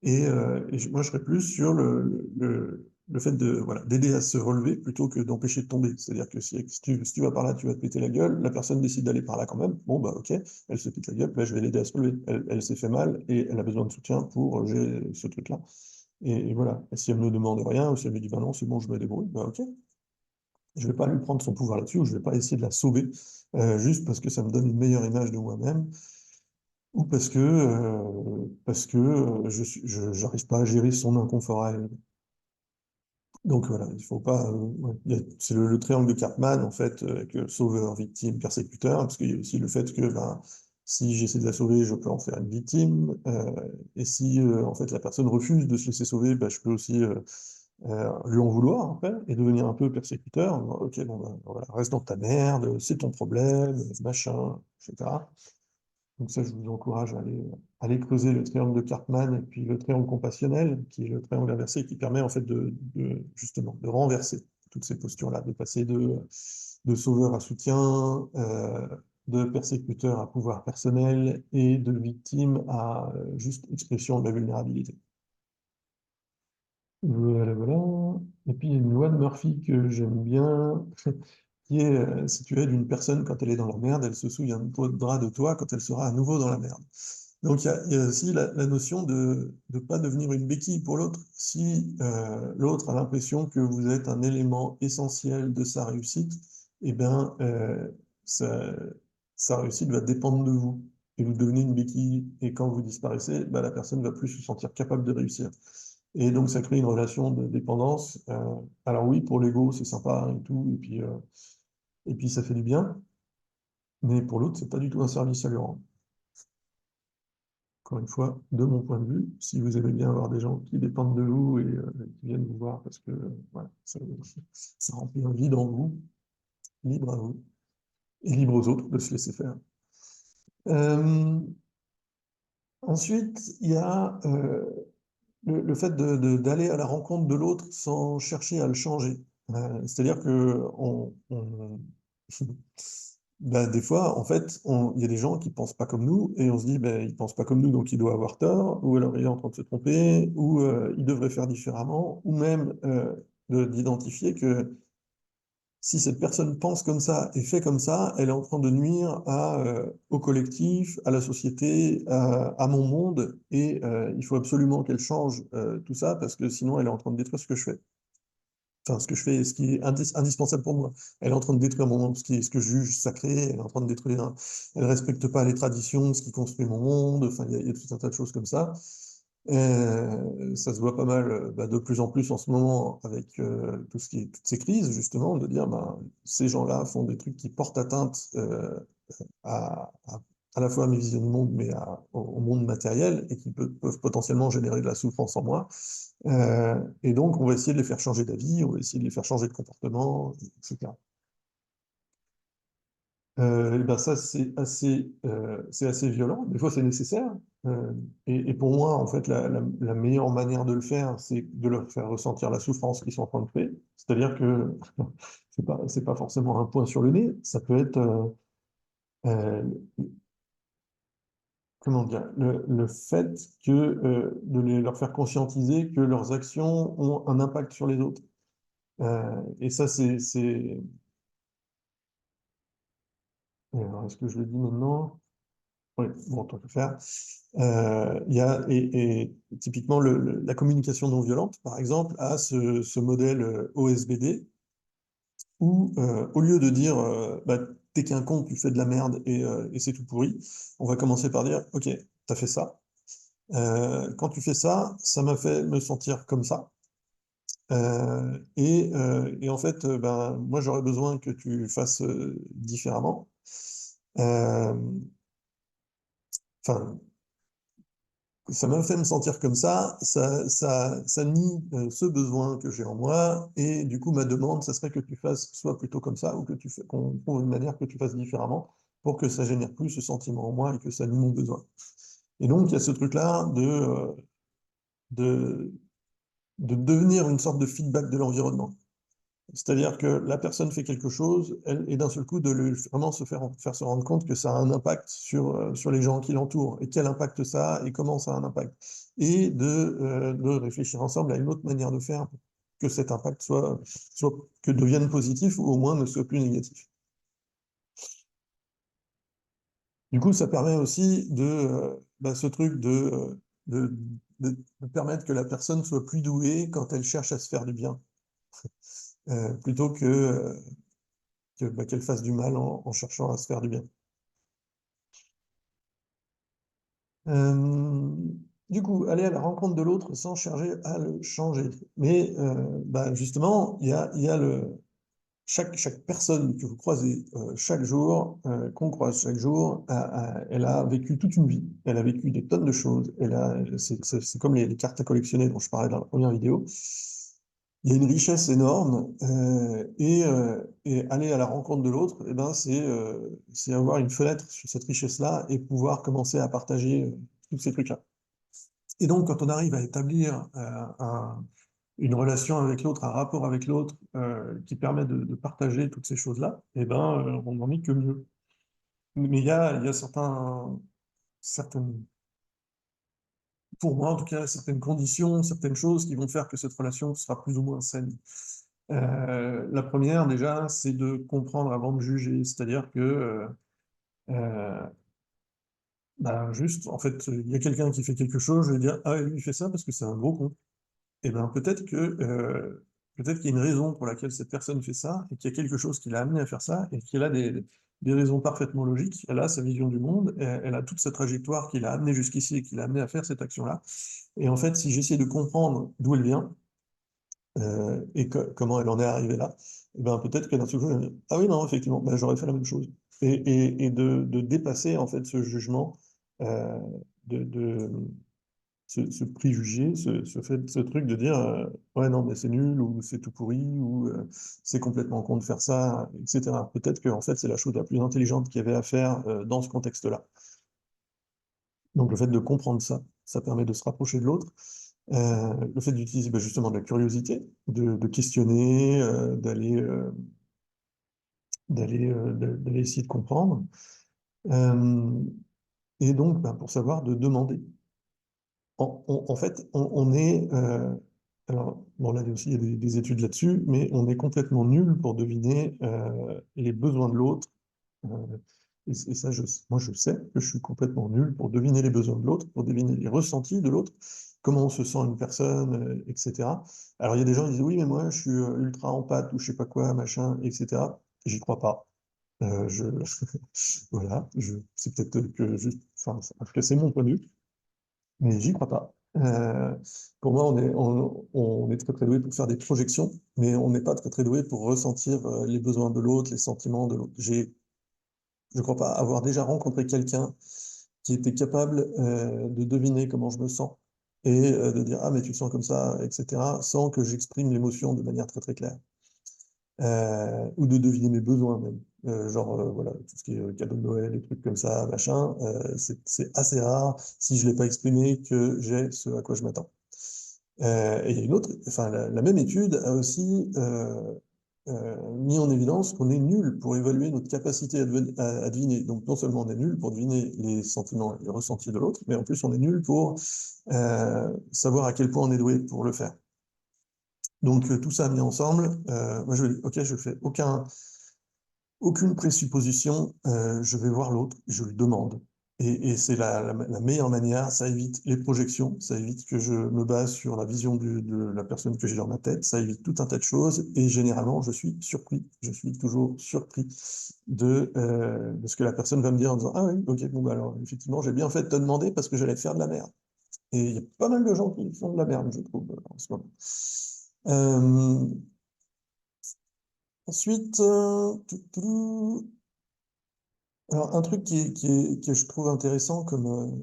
moi, je serais plus sur le fait de, voilà, d'aider à se relever plutôt que d'empêcher de tomber. C'est-à-dire que si tu vas par là, tu vas te péter la gueule, la personne décide d'aller par là quand même, bon, bah ok, elle se pète la gueule, ben, je vais l'aider à se relever. Elle s'est fait mal et elle a besoin de soutien pour gérer ce truc-là. Et voilà, et si elle ne me demande rien, ou si elle me dit, bah non, c'est bon, je me débrouille, bah ok, je ne vais pas lui prendre son pouvoir là-dessus, ou je ne vais pas essayer de la sauver, juste parce que ça me donne une meilleure image de moi-même, ou parce que je n'arrive pas à gérer son inconfort à elle. Donc voilà, il faut pas. Ouais, c'est le triangle de Cartman, en fait, avec sauveur, victime, persécuteur, parce qu'il y a aussi le fait que ben, si j'essaie de la sauver, je peux en faire une victime, et si en fait la personne refuse de se laisser sauver, ben, je peux aussi lui en vouloir après, et devenir un peu persécuteur. Bon, ok, bon, ben, voilà, reste dans ta merde, c'est ton problème, machin, etc. Donc ça, je vous encourage à aller creuser le triangle de Cartman et puis le triangle compassionnel, qui est le triangle inversé, qui permet en fait justement de renverser toutes ces postures-là, de passer de sauveur à soutien, de persécuteur à pouvoir personnel et de victime à juste expression de la vulnérabilité. Voilà, voilà. Et puis, il y a une loi de Murphy que j'aime bien, qui est, si tu aides une personne quand elle est dans la merde, elle se souviendra de toi quand elle sera à nouveau dans la merde. Donc, il y a aussi la notion de ne pas devenir une béquille pour l'autre. Si l'autre a l'impression que vous êtes un élément essentiel de sa réussite, eh bien, sa réussite va dépendre de vous. Et vous devenez une béquille, et quand vous disparaissez, bah, la personne ne va plus se sentir capable de réussir. Et donc, ça crée une relation de dépendance. Alors oui, pour l'ego, c'est sympa et tout, et puis ça fait du bien, mais pour l'autre, c'est pas du tout un service à lui rendre. Encore une fois, de mon point de vue, si vous aimez bien avoir des gens qui dépendent de vous et qui viennent vous voir parce que voilà, ça remplit un vide en vous, libre à vous, et libre aux autres de se laisser faire. Euh, Ensuite, il y a le fait d'aller à la rencontre de l'autre sans chercher à le changer. C'est-à-dire que bah, des fois, en fait, il y a des gens qui pensent pas comme nous, et on se dit, ben, il pense pas comme nous, donc il doit avoir tort, ou alors il est en train de se tromper, ou il devrait faire différemment, ou même d'identifier que si cette personne pense comme ça et fait comme ça, elle est en train de nuire au collectif, à la société, à mon monde, et il faut absolument qu'elle change tout ça, parce que sinon elle est en train de détruire ce que je fais. Enfin, ce que je fais, ce qui est indispensable pour moi. Elle est en train de détruire mon monde, ce que je juge sacré, elle est en train de détruire, elle respecte pas les traditions, ce qui construit mon monde, enfin, il y a tout un tas de choses comme ça. Ça se voit pas mal, bah, de plus en plus en ce moment avec toutes ces crises, justement, de dire, bah, ces gens-là font des trucs qui portent atteinte à, à, à la fois à mes visions du monde, mais au monde matériel, et qui peuvent potentiellement générer de la souffrance en moi. Et donc, on va essayer de les faire changer d'avis, on va essayer de les faire changer de comportement, etc. Et ben ça, c'est assez violent. Des fois, c'est nécessaire. Et pour moi, en fait, la meilleure manière de le faire, c'est de leur faire ressentir la souffrance qu'ils sont en train de faire. C'est-à-dire que c'est pas forcément un point sur le nez. Ça peut être, euh, comment dire, le fait de leur faire conscientiser que leurs actions ont un impact sur les autres. Et ça, alors, est-ce que je le dis maintenant? Oui, bon, tant que faire. Il y a, et typiquement, la communication non violente, par exemple, a ce modèle OSBD, où au lieu de dire bah, t'es qu'un con, tu fais de la merde et c'est tout pourri, on va commencer par dire ok, t'as fait ça. Quand tu fais ça, ça m'a fait me sentir comme ça. Et en fait, ben, moi, j'aurais besoin que tu fasses différemment. Euh, Enfin, ça m'a fait me sentir comme ça nie ce besoin que j'ai en moi, et du coup, ma demande, ça serait que tu fasses soit plutôt comme ça, ou que qu'on trouve une manière que tu fasses différemment, pour que ça génère plus ce sentiment en moi et que ça nie mon besoin. Et donc, il y a ce truc-là de, de devenir une sorte de feedback de l'environnement. C'est-à-dire que la personne fait quelque chose, et d'un seul coup, vraiment faire se rendre compte que ça a un impact sur les gens qui l'entourent, et quel impact ça a, et comment ça a un impact. Et de réfléchir ensemble à une autre manière de faire pour que cet impact que devienne positif, ou au moins ne soit plus négatif. Du coup, ça permet aussi ce truc de, de permettre que la personne soit plus douée quand elle cherche à se faire du bien, plutôt qu'elle fasse du mal en cherchant à se faire du bien. Euh, du coup, aller à la rencontre de l'autre sans chercher à le changer. Mais justement, il y a chaque personne que vous croisez chaque jour, qu'on croise chaque jour, elle a vécu toute une vie. Elle a vécu des tonnes de choses. C'est comme les cartes à collectionner dont je parlais dans la première vidéo. Il y a une richesse énorme, et aller à la rencontre de l'autre, eh ben, c'est avoir une fenêtre sur cette richesse-là et pouvoir commencer à partager tous ces trucs-là. Et donc, quand on arrive à établir une relation avec l'autre, un rapport avec l'autre qui permet de partager toutes ces choses-là, eh ben, on n'en est que mieux. Mais il y a certaines, pour moi en tout cas, certaines conditions, certaines choses qui vont faire que cette relation sera plus ou moins saine. La première, déjà, c'est de comprendre avant de juger. C'est-à-dire que, euh, juste, en fait, il y a quelqu'un qui fait quelque chose, je vais dire, ah, lui, il fait ça parce que c'est un gros con. Eh bien, peut-être qu'il y a une raison pour laquelle cette personne fait ça, et qu'il y a quelque chose qui l'a amené à faire ça, et qu'elle a des raisons parfaitement logiques. Elle a sa vision du monde, elle a toute sa trajectoire qui l'a amené jusqu'ici et qui l'a amené à faire cette action-là. Et en fait, si j'essaie de comprendre d'où elle vient, comment elle en est arrivée là, eh ben, peut-être que d'un seul coup, elle va dire, ah oui, non, effectivement, ben, j'aurais fait la même chose. Et de dépasser en fait ce jugement, euh, de, ce préjugé, ce truc de dire ouais, non, mais c'est nul, ou c'est tout pourri, ou c'est complètement con de faire ça, etc. Peut-être que en fait, c'est la chose la plus intelligente qu'il y avait à faire dans ce contexte-là. Donc, le fait de comprendre ça, ça permet de se rapprocher de l'autre. Le fait d'utiliser justement de la curiosité, de questionner, d'aller essayer de comprendre. Euh, et donc, pour savoir, de demander. En fait, on est. Alors, bon, là aussi, il y a des études là-dessus, mais on est complètement nul pour deviner les besoins de l'autre. Euh, et ça, moi, je sais que je suis complètement nul pour deviner les besoins de l'autre, pour deviner les ressentis de l'autre, comment on se sent une personne, etc. Alors, il y a des gens qui disent, oui, mais moi, je suis ultra empathe, ou je sais pas quoi, machin, etc. J'y crois pas. Je, voilà, c'est peut-être enfin, en tout cas, c'est mon point de vue. Mais j'y crois pas. Pour moi, on est très très doué pour faire des projections, mais on n'est pas très très doué pour ressentir les besoins de l'autre, les sentiments de l'autre. Je crois pas avoir déjà rencontré quelqu'un qui était capable de deviner comment je me sens, et de dire ah mais tu te sens comme ça, etc., sans que j'exprime l'émotion de manière très très claire. Ou de deviner mes besoins même. Voilà, tout ce qui est cadeau de Noël, des trucs comme ça, machin, c'est assez rare, si je ne l'ai pas exprimé, que j'ai ce à quoi je m'attends. Et il y a une autre, enfin, la même étude a aussi mis en évidence qu'on est nul pour évaluer notre capacité à deviner. Donc non seulement on est nul pour deviner les sentiments et les ressentis de l'autre, mais en plus on est nul pour savoir à quel point on est doué pour le faire. Donc tout ça mis ensemble, moi je vais dire, ok, je fais aucune présupposition, je vais voir l'autre, je lui demande. Et c'est la meilleure manière, ça évite les projections, ça évite que je me base sur la vision de la personne que j'ai dans ma tête, ça évite tout un tas de choses, et généralement je suis surpris, je suis toujours surpris de ce que la personne va me dire en disant, ah oui, ok, bon bah alors effectivement j'ai bien fait de te demander parce que j'allais faire de la merde. Et il y a pas mal de gens qui font de la merde, je trouve, en ce moment. Euh, ensuite, alors un truc que je trouve intéressant comme,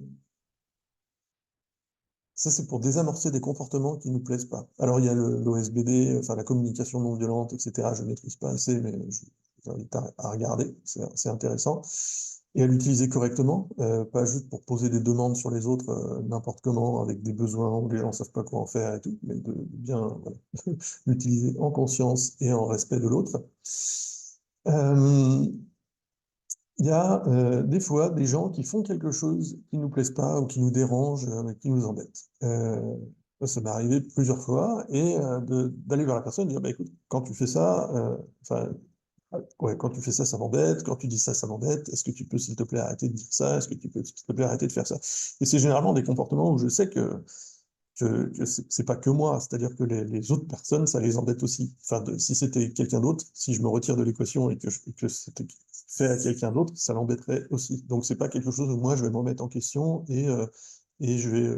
ça, c'est pour désamorcer des comportements qui ne nous plaisent pas. Alors, il y a l'OSBD, enfin la communication non violente, etc. Je ne maîtrise pas assez, mais je vous invite à regarder, c'est intéressant. Et à l'utiliser correctement, pas juste pour poser des demandes sur les autres n'importe comment, avec des besoins où les gens ne savent pas quoi en faire et tout, mais de bien voilà, l'utiliser en conscience et en respect de l'autre. Euh, il y a des fois des gens qui font quelque chose qui ne nous plaise pas ou qui nous dérange, qui nous embête. Ça m'est arrivé plusieurs fois et d'aller vers la personne et dire, bah, écoute, quand tu fais ça, enfin, ouais, quand tu fais ça, ça m'embête. Quand tu dis ça, ça m'embête. Est-ce que tu peux, s'il te plaît, arrêter de dire ça? Est-ce que tu peux, s'il te plaît, arrêter de faire ça? Et c'est généralement des comportements où je sais que c'est pas que moi, c'est-à-dire que les autres personnes, ça les embête aussi. Enfin, si c'était quelqu'un d'autre, si je me retire de l'équation et que c'était fait à quelqu'un d'autre, ça l'embêterait aussi. Donc c'est pas quelque chose où moi je vais me remettre en question et je vais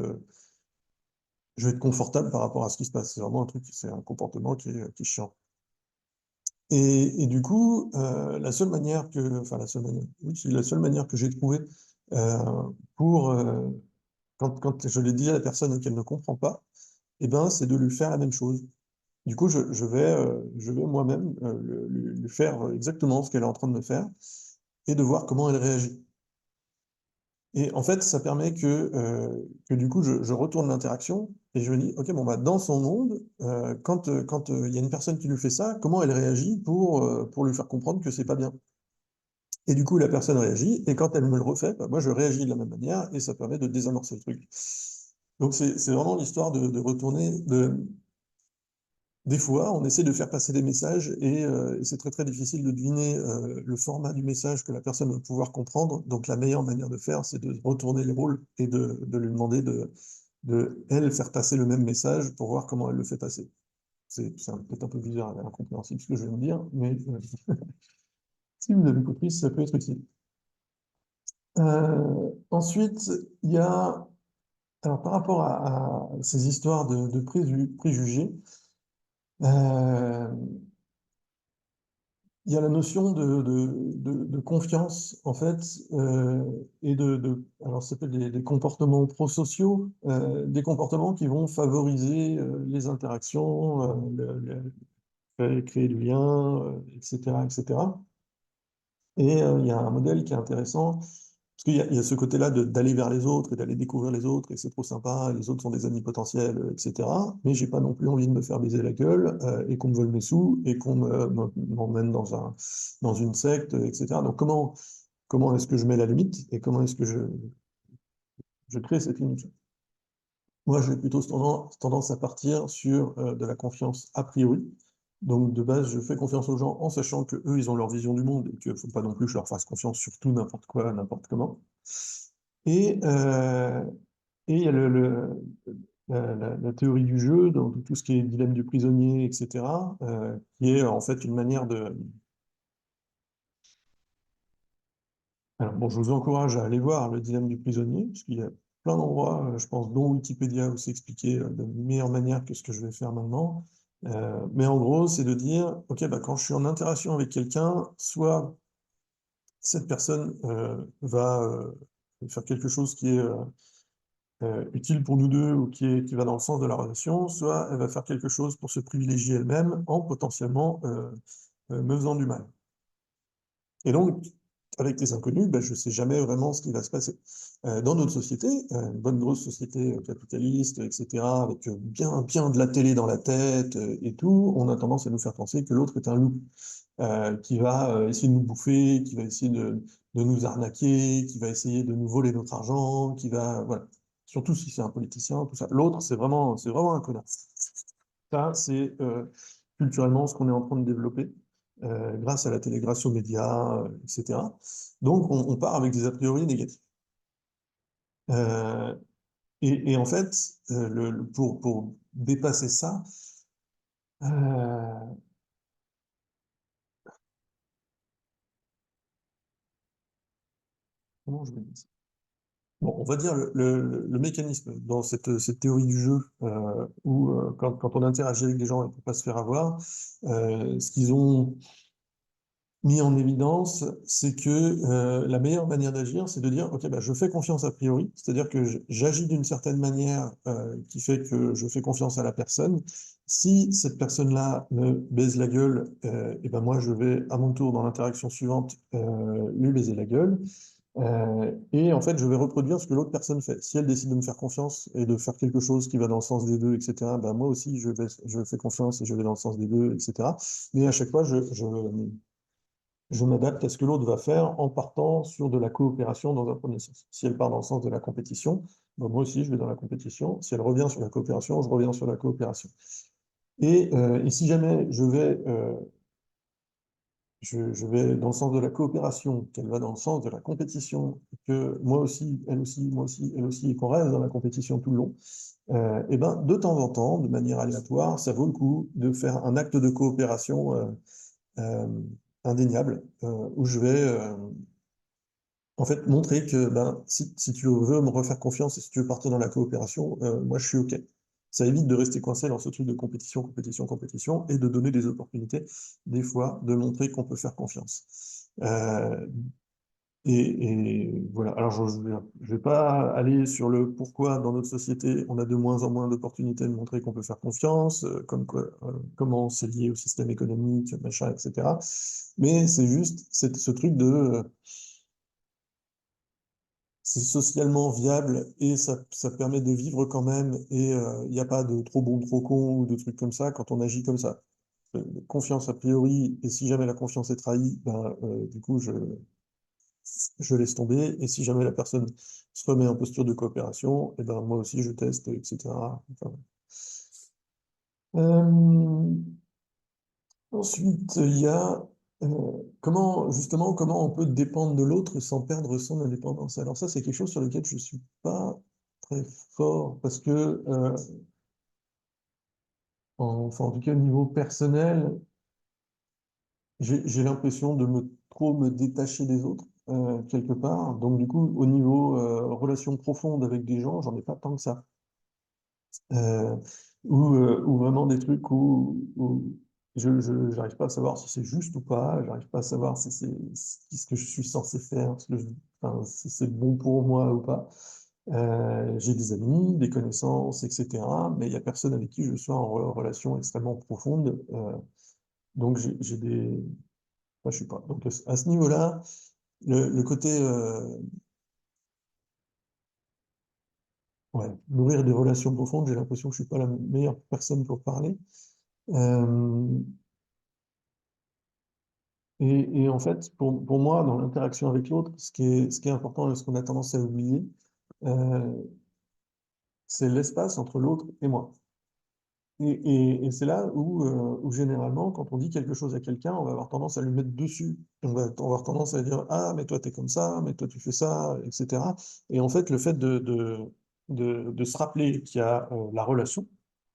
être confortable par rapport à ce qui se passe. C'est vraiment un truc, c'est un comportement qui est chiant. Et du coup, enfin la seule manière, oui, c'est la seule manière que j'ai trouvé euh, pour, quand je l'ai dit à la personne et qu'elle ne comprend pas, eh ben, c'est de lui faire la même chose. Du coup, je vais moi-même lui faire exactement ce qu'elle est en train de me faire et de voir comment elle réagit. Et en fait, ça permet que du coup, je retourne l'interaction et je me dis, OK, bon, bah, dans son monde, quand il y a une personne qui lui fait ça, comment elle réagit pour lui faire comprendre que c'est pas bien. Et du coup, la personne réagit, et quand elle me le refait, bah, moi, je réagis de la même manière, et ça permet de désamorcer le truc. Donc, c'est vraiment l'histoire de retourner, des fois, on essaie de faire passer des messages et c'est très très difficile de deviner le format du message que la personne va pouvoir comprendre. Donc la meilleure manière de faire, c'est de retourner les rôles et de lui demander elle, faire passer le même message pour voir comment elle le fait passer. C'est peut-être un peu bizarre et incompréhensible ce que je viens de dire, mais si vous avez compris, ça peut être utile. Ensuite, il y a, alors par rapport à ces histoires de préjugés, euh, il y a la notion de confiance, en fait, et alors ça s'appelle des comportements prosociaux, des comportements qui vont favoriser les interactions, créer du lien, etc., etc. Et il y a un modèle qui est intéressant, parce il y a ce côté-là d'aller vers les autres et d'aller découvrir les autres, et c'est trop sympa, les autres sont des amis potentiels, etc. Mais j'ai pas non plus envie de me faire baiser la gueule et qu'on me vole mes sous et m'emmène dans une secte, etc. Donc comment est-ce que je mets la limite et comment est-ce que je crée cette limite? Moi, j'ai plutôt tendance à partir sur de la confiance a priori. Donc, de base, je fais confiance aux gens en sachant que eux, ils ont leur vision du monde et qu'il ne faut pas non plus que je leur fasse confiance sur tout, n'importe quoi, n'importe comment. Et, euh, et il y a la théorie du jeu, donc tout ce qui est dilemme du prisonnier, etc., qui est en fait une manière de... Alors, bon, je vous encourage à aller voir le dilemme du prisonnier, parce qu'il y a plein d'endroits, je pense, dont Wikipédia, où c'est expliqué de meilleure manière que ce que je vais faire maintenant. Mais en gros, c'est de dire, OK, bah, quand je suis en interaction avec quelqu'un, soit cette personne va faire quelque chose qui est utile pour nous deux ou qui va dans le sens de la relation, soit elle va faire quelque chose pour se privilégier elle-même en potentiellement me faisant du mal. Et donc, avec les inconnus, ben, je ne sais jamais vraiment ce qui va se passer. Dans notre société, une bonne grosse société capitaliste, etc., avec bien de la télé dans la tête et tout, on a tendance à nous faire penser que l'autre est un loup, qui va essayer de nous bouffer, qui va essayer de nous arnaquer, qui va essayer de nous voler notre argent, qui va... Voilà. Surtout si c'est un politicien, tout ça. L'autre, c'est vraiment un connard. Ça, c'est culturellement ce qu'on est en train de développer grâce à la télé, grâce aux médias, etc. Donc, on part avec des a priori négatifs. Euh, et en fait, pour dépasser ça, euh, comment je vais dire ça? Bon, on va dire le mécanisme dans cette théorie du jeu, où quand on interagit avec des gens et pour pas se faire avoir, ce qu'ils ont mis en évidence, c'est que la meilleure manière d'agir, c'est de dire, OK, bah, je fais confiance a priori, c'est-à-dire que j'agis d'une certaine manière qui fait que je fais confiance à la personne. Si cette personne-là me baise la gueule, et ben moi, je vais à mon tour, dans l'interaction suivante, lui baiser la gueule. Et en fait, je vais reproduire ce que l'autre personne fait. Si elle décide de me faire confiance et de faire quelque chose qui va dans le sens des deux, etc., ben moi aussi, je fais confiance et je vais dans le sens des deux, etc. Mais à chaque fois, je m'adapte à ce que l'autre va faire en partant sur de la coopération dans un premier sens. Si elle part dans le sens de la compétition, ben moi aussi, je vais dans la compétition. Si elle revient sur la coopération, je reviens sur la coopération. Et si jamais je vais dans le sens de la coopération, qu'elle va dans le sens de la compétition, que moi aussi, elle aussi, moi aussi, elle aussi, et qu'on reste dans la compétition tout le long, et ben, de temps en temps, de manière aléatoire, ça vaut le coup de faire un acte de coopération euh, indéniable, où je vais en fait montrer que ben, si tu veux me refaire confiance et si tu veux partir dans la coopération, moi je suis OK. Ça évite de rester coincé dans ce truc de compétition, compétition, compétition, et de donner des opportunités, des fois, de montrer qu'on peut faire confiance. Et voilà. Alors, je vais pas aller sur le pourquoi dans notre société on a de moins en moins d'opportunités de montrer qu'on peut faire confiance, comme quoi, comment c'est lié au système économique, machin, etc. Mais c'est juste ce truc de c'est socialement viable et ça permet de vivre quand même et il n'y a pas de trop bon, trop con ou de trucs comme ça quand on agit comme ça. Confiance a priori, et si jamais la confiance est trahie, ben, du coup, je laisse tomber. Et si jamais la personne se remet en posture de coopération, et ben, moi aussi, je teste, etc. Enfin, euh, ensuite, il y a justement, comment on peut dépendre de l'autre sans perdre son indépendance. Alors ça, c'est quelque chose sur lequel je suis pas très fort parce que, enfin, en tout cas, au niveau personnel, j'ai l'impression de trop me détacher des autres, quelque part. Donc, du coup, au niveau relation profonde avec des gens, j'en ai pas tant que ça. Euh, ou vraiment des trucs où j'arrive pas à savoir si c'est juste ou pas, j'arrive pas à savoir si c'est ce que je suis censé faire, enfin, si c'est bon pour moi ou pas. J'ai des amis, des connaissances, etc. Mais il y a personne avec qui je sois en relation extrêmement profonde. Donc j'ai des... Moi, je suis pas. Donc à ce niveau-là, le côté ouais, nourrir des relations profondes, j'ai l'impression que je suis pas la meilleure personne pour parler. Euh, et en fait, pour moi, dans l'interaction avec l'autre, ce qui est important et ce qu'on a tendance à oublier, euh, c'est l'espace entre l'autre et moi. Et c'est là où généralement, quand on dit quelque chose à quelqu'un, on va avoir tendance à lui mettre dessus. On va avoir tendance à dire, ah, mais toi, t'es comme ça, mais toi, tu fais ça, etc. Et en fait, le fait de se rappeler qu'il y a la relation,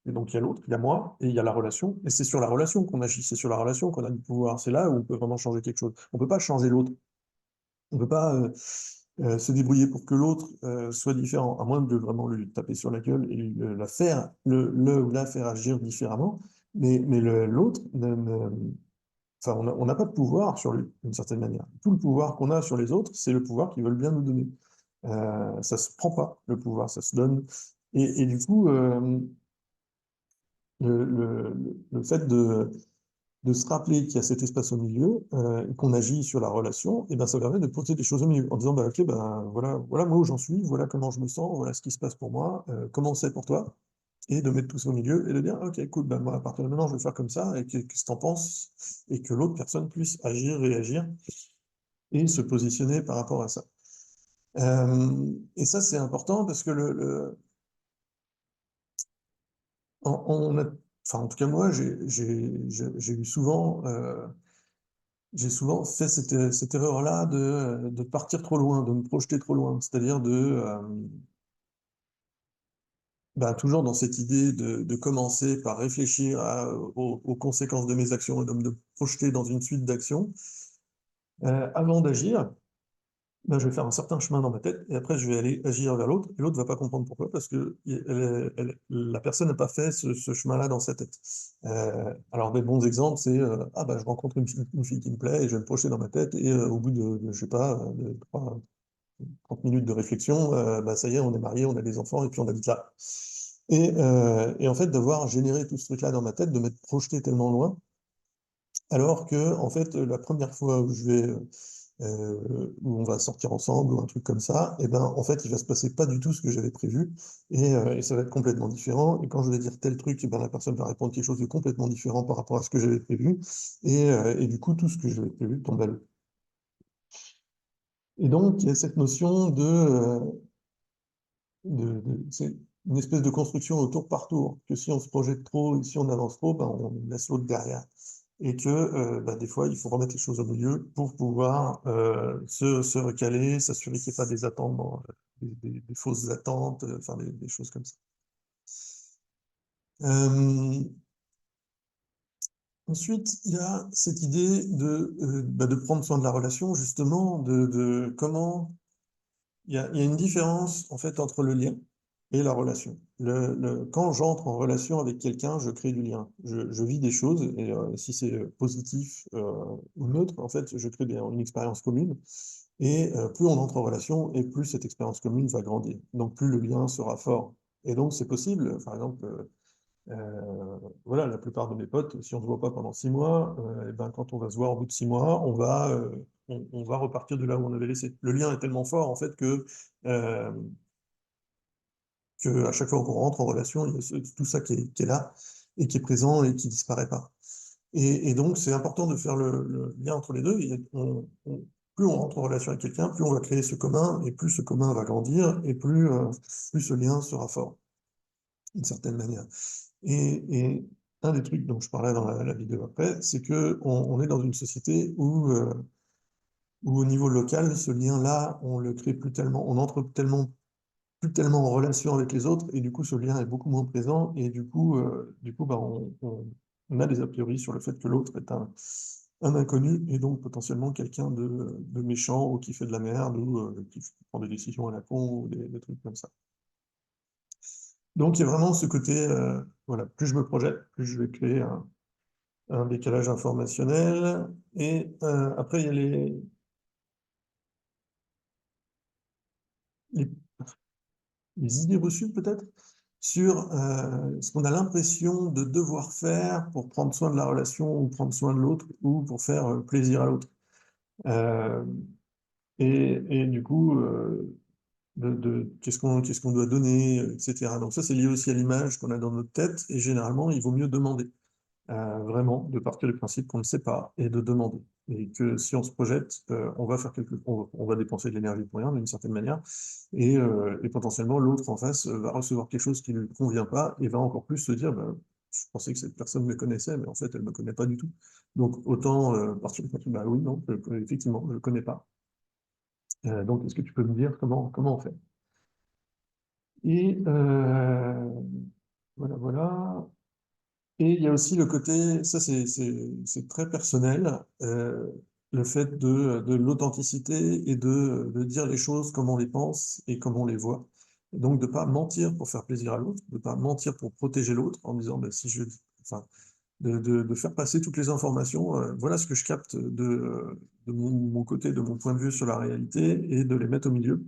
et donc il y a l'autre, il y a moi, et il y a la relation, et c'est sur la relation qu'on agit, c'est sur la relation qu'on a du pouvoir. C'est là où on peut vraiment changer quelque chose. On peut pas changer l'autre. On peut pas se débrouiller pour que l'autre soit différent, à moins de vraiment lui taper sur la gueule et la faire, le ou la faire agir différemment. Mais l'autre, enfin, on n'a pas de pouvoir sur lui, d'une certaine manière. Tout le pouvoir qu'on a sur les autres, c'est le pouvoir qu'ils veulent bien nous donner. Ça se prend pas, le pouvoir, ça se donne. Et du coup, le fait de se rappeler qu'il y a cet espace au milieu, qu'on agit sur la relation, et ben ça permet de poser des choses au milieu, en disant, bah, ok, ben, voilà moi où j'en suis, voilà comment je me sens, voilà ce qui se passe pour moi, comment c'est pour toi, et de mettre tout ça au milieu, et de dire, ok, cool, ben, moi, à partir de maintenant, je vais faire comme ça, et qu'est-ce que t'en penses, et que l'autre personne puisse agir, réagir, et se positionner par rapport à ça. Et ça, c'est important, parce que on a, enfin, en tout cas, moi, j'ai eu souvent... j'ai souvent fait cette erreur-là de partir trop loin, de me projeter trop loin, c'est-à-dire bah, toujours dans cette idée de commencer par réfléchir aux conséquences de mes actions et de me projeter dans une suite d'actions avant d'agir. ben, je vais faire un certain chemin dans ma tête, et après je vais aller agir vers l'autre, et l'autre va pas comprendre pourquoi, parce que la personne n'a pas fait ce chemin-là dans sa tête. Alors des bons exemples, c'est ah bah je rencontre une fille qui me plaît, et je vais me projeter dans ma tête, et au bout je sais pas, de 30 minutes de réflexion, bah ça y est, on est mariés, on a des enfants, et puis on habite là. Et en fait, d'avoir généré tout ce truc-là dans ma tête, de m'être projeté tellement loin, alors que, en fait, la première fois où où on va sortir ensemble ou un truc comme ça, et ben, en fait, il va se passer pas du tout ce que j'avais prévu, et ça va être complètement différent. Et quand je vais dire tel truc, et ben, la personne va répondre quelque chose de complètement différent par rapport à ce que j'avais prévu, et du coup, tout ce que j'avais prévu tombe à l'eau. Et donc, il y a cette notion c'est une espèce de construction au tour par tour, que si on se projette trop et si on avance trop, ben, on laisse l'autre derrière. Et que bah, des fois, il faut remettre les choses au milieu pour pouvoir se recaler, s'assurer qu'il n'y ait pas des attentes, des fausses attentes, enfin des choses comme ça. Euh, Ensuite, il y a cette idée bah, de prendre soin de la relation, justement, de comment il y a une différence en fait entre le lien et la relation. Quand j'entre en relation avec quelqu'un, je crée du lien. Je vis des choses et si c'est positif ou neutre, en fait, je crée une expérience commune. Et plus on entre en relation et plus cette expérience commune va grandir. Donc plus le lien sera fort. Et donc c'est possible, par exemple, voilà, la plupart de mes potes, si on ne se voit pas pendant 6 mois, et ben, quand on va se voir au bout de 6 mois, on va repartir de là où on avait laissé. Le lien est tellement fort, en fait, euh, que à chaque fois qu'on rentre en relation, il y a tout ça qui est là, et qui est présent, et qui disparaît pas. Et donc, c'est important de faire le lien entre les deux. Plus on rentre en relation avec quelqu'un, plus on va créer ce commun, et plus ce commun va grandir, et plus ce lien sera fort, d'une certaine manière. Et un des trucs dont je parlais dans la vidéo après, c'est que on est dans une société où au niveau local, ce lien-là, on le crée plus tellement, on entre plus tellement en relation avec les autres, et du coup, ce lien est beaucoup moins présent, et du coup bah, on a des a priori sur le fait que l'autre est un inconnu, et donc potentiellement quelqu'un de méchant, ou qui fait de la merde, ou qui prend des décisions à la con, ou des trucs comme ça. Donc il y a vraiment ce côté, voilà, plus je me projette, plus je vais créer un décalage informationnel. Et après, il y a les, les idées reçues peut-être sur ce qu'on a l'impression de devoir faire pour prendre soin de la relation ou prendre soin de l'autre ou pour faire plaisir à l'autre. Euh, et du coup, qu'est-ce qu'on doit donner, etc. Donc ça, c'est lié aussi à l'image qu'on a dans notre tête, et généralement, il vaut mieux demander. Vraiment, de partir du principe qu'on ne sait pas et de demander. Et que si on se projette, on va faire on va dépenser de l'énergie pour rien d'une certaine manière, et potentiellement l'autre en face va recevoir quelque chose qui ne lui convient pas et va encore plus se dire, bah, je pensais que cette personne me connaissait, mais en fait elle me connaît pas du tout. Donc autant partir du principe, bah oui, non, effectivement, je ne connais pas. Donc est-ce que tu peux me dire comment on fait? Et voilà, voilà. Et il y a aussi le côté, ça c'est très personnel, le fait de l'authenticité et de dire les choses comme on les pense et comme on les voit. Et donc de ne pas mentir pour faire plaisir à l'autre, de ne pas mentir pour protéger l'autre en disant, ben, si je, enfin, de faire passer toutes les informations, voilà ce que je capte de mon côté, de mon point de vue sur la réalité, et de les mettre au milieu,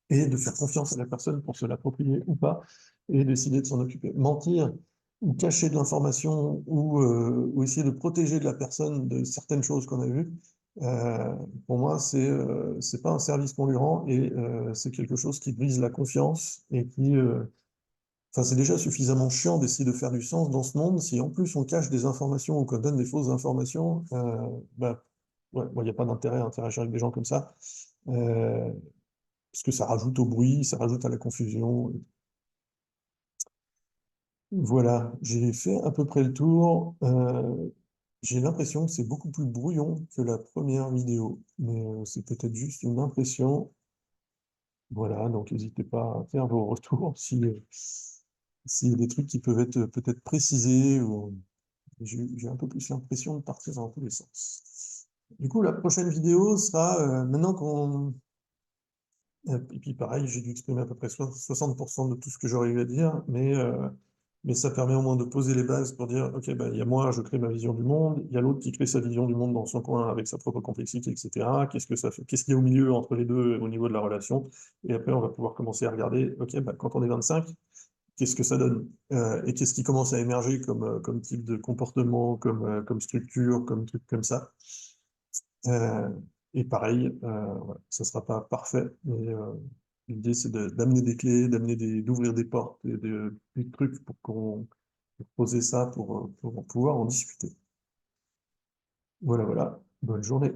et de faire confiance à la personne pour se l'approprier ou pas, et décider de s'en occuper. Mentir ou cacher de l'information, ou essayer de protéger de la personne de certaines choses qu'on a vues, pour moi, c'est pas un service qu'on lui rend, et c'est quelque chose qui brise la confiance, et enfin, c'est déjà suffisamment chiant d'essayer de faire du sens dans ce monde. Si en plus on cache des informations ou qu'on donne des fausses informations, bah, ouais, il n'y a pas d'intérêt à interagir avec des gens comme ça. Euh, Parce que ça rajoute au bruit, ça rajoute à la confusion. Voilà, j'ai fait à peu près le tour. J'ai l'impression que c'est beaucoup plus brouillon que la première vidéo, mais c'est peut-être juste une impression. Voilà, donc n'hésitez pas à faire vos retours si, s'il y a des trucs qui peuvent être peut-être précisés, ou j'ai un peu plus l'impression de partir dans tous les sens. Du coup, la prochaine vidéo sera, maintenant qu'on... Et puis pareil, j'ai dû exprimer à peu près 60% de tout ce que j'aurais eu à dire, mais ça permet au moins de poser les bases pour dire, OK, bah, il y a moi, je crée ma vision du monde, il y a l'autre qui crée sa vision du monde dans son coin avec sa propre complexité, etc. Qu'est-ce que ça fait? Qu'est-ce qu'il y a au milieu entre les deux au niveau de la relation? Et après, on va pouvoir commencer à regarder, OK, bah, quand on est 25, qu'est-ce que ça donne? Et qu'est-ce qui commence à émerger comme type de comportement, comme structure, comme truc comme ça? Euh, et pareil, voilà, ça sera pas parfait, mais l'idée c'est d'amener des clés, d'ouvrir des portes, et des trucs pour poser ça, pour pouvoir en discuter. Voilà, voilà. Bonne journée.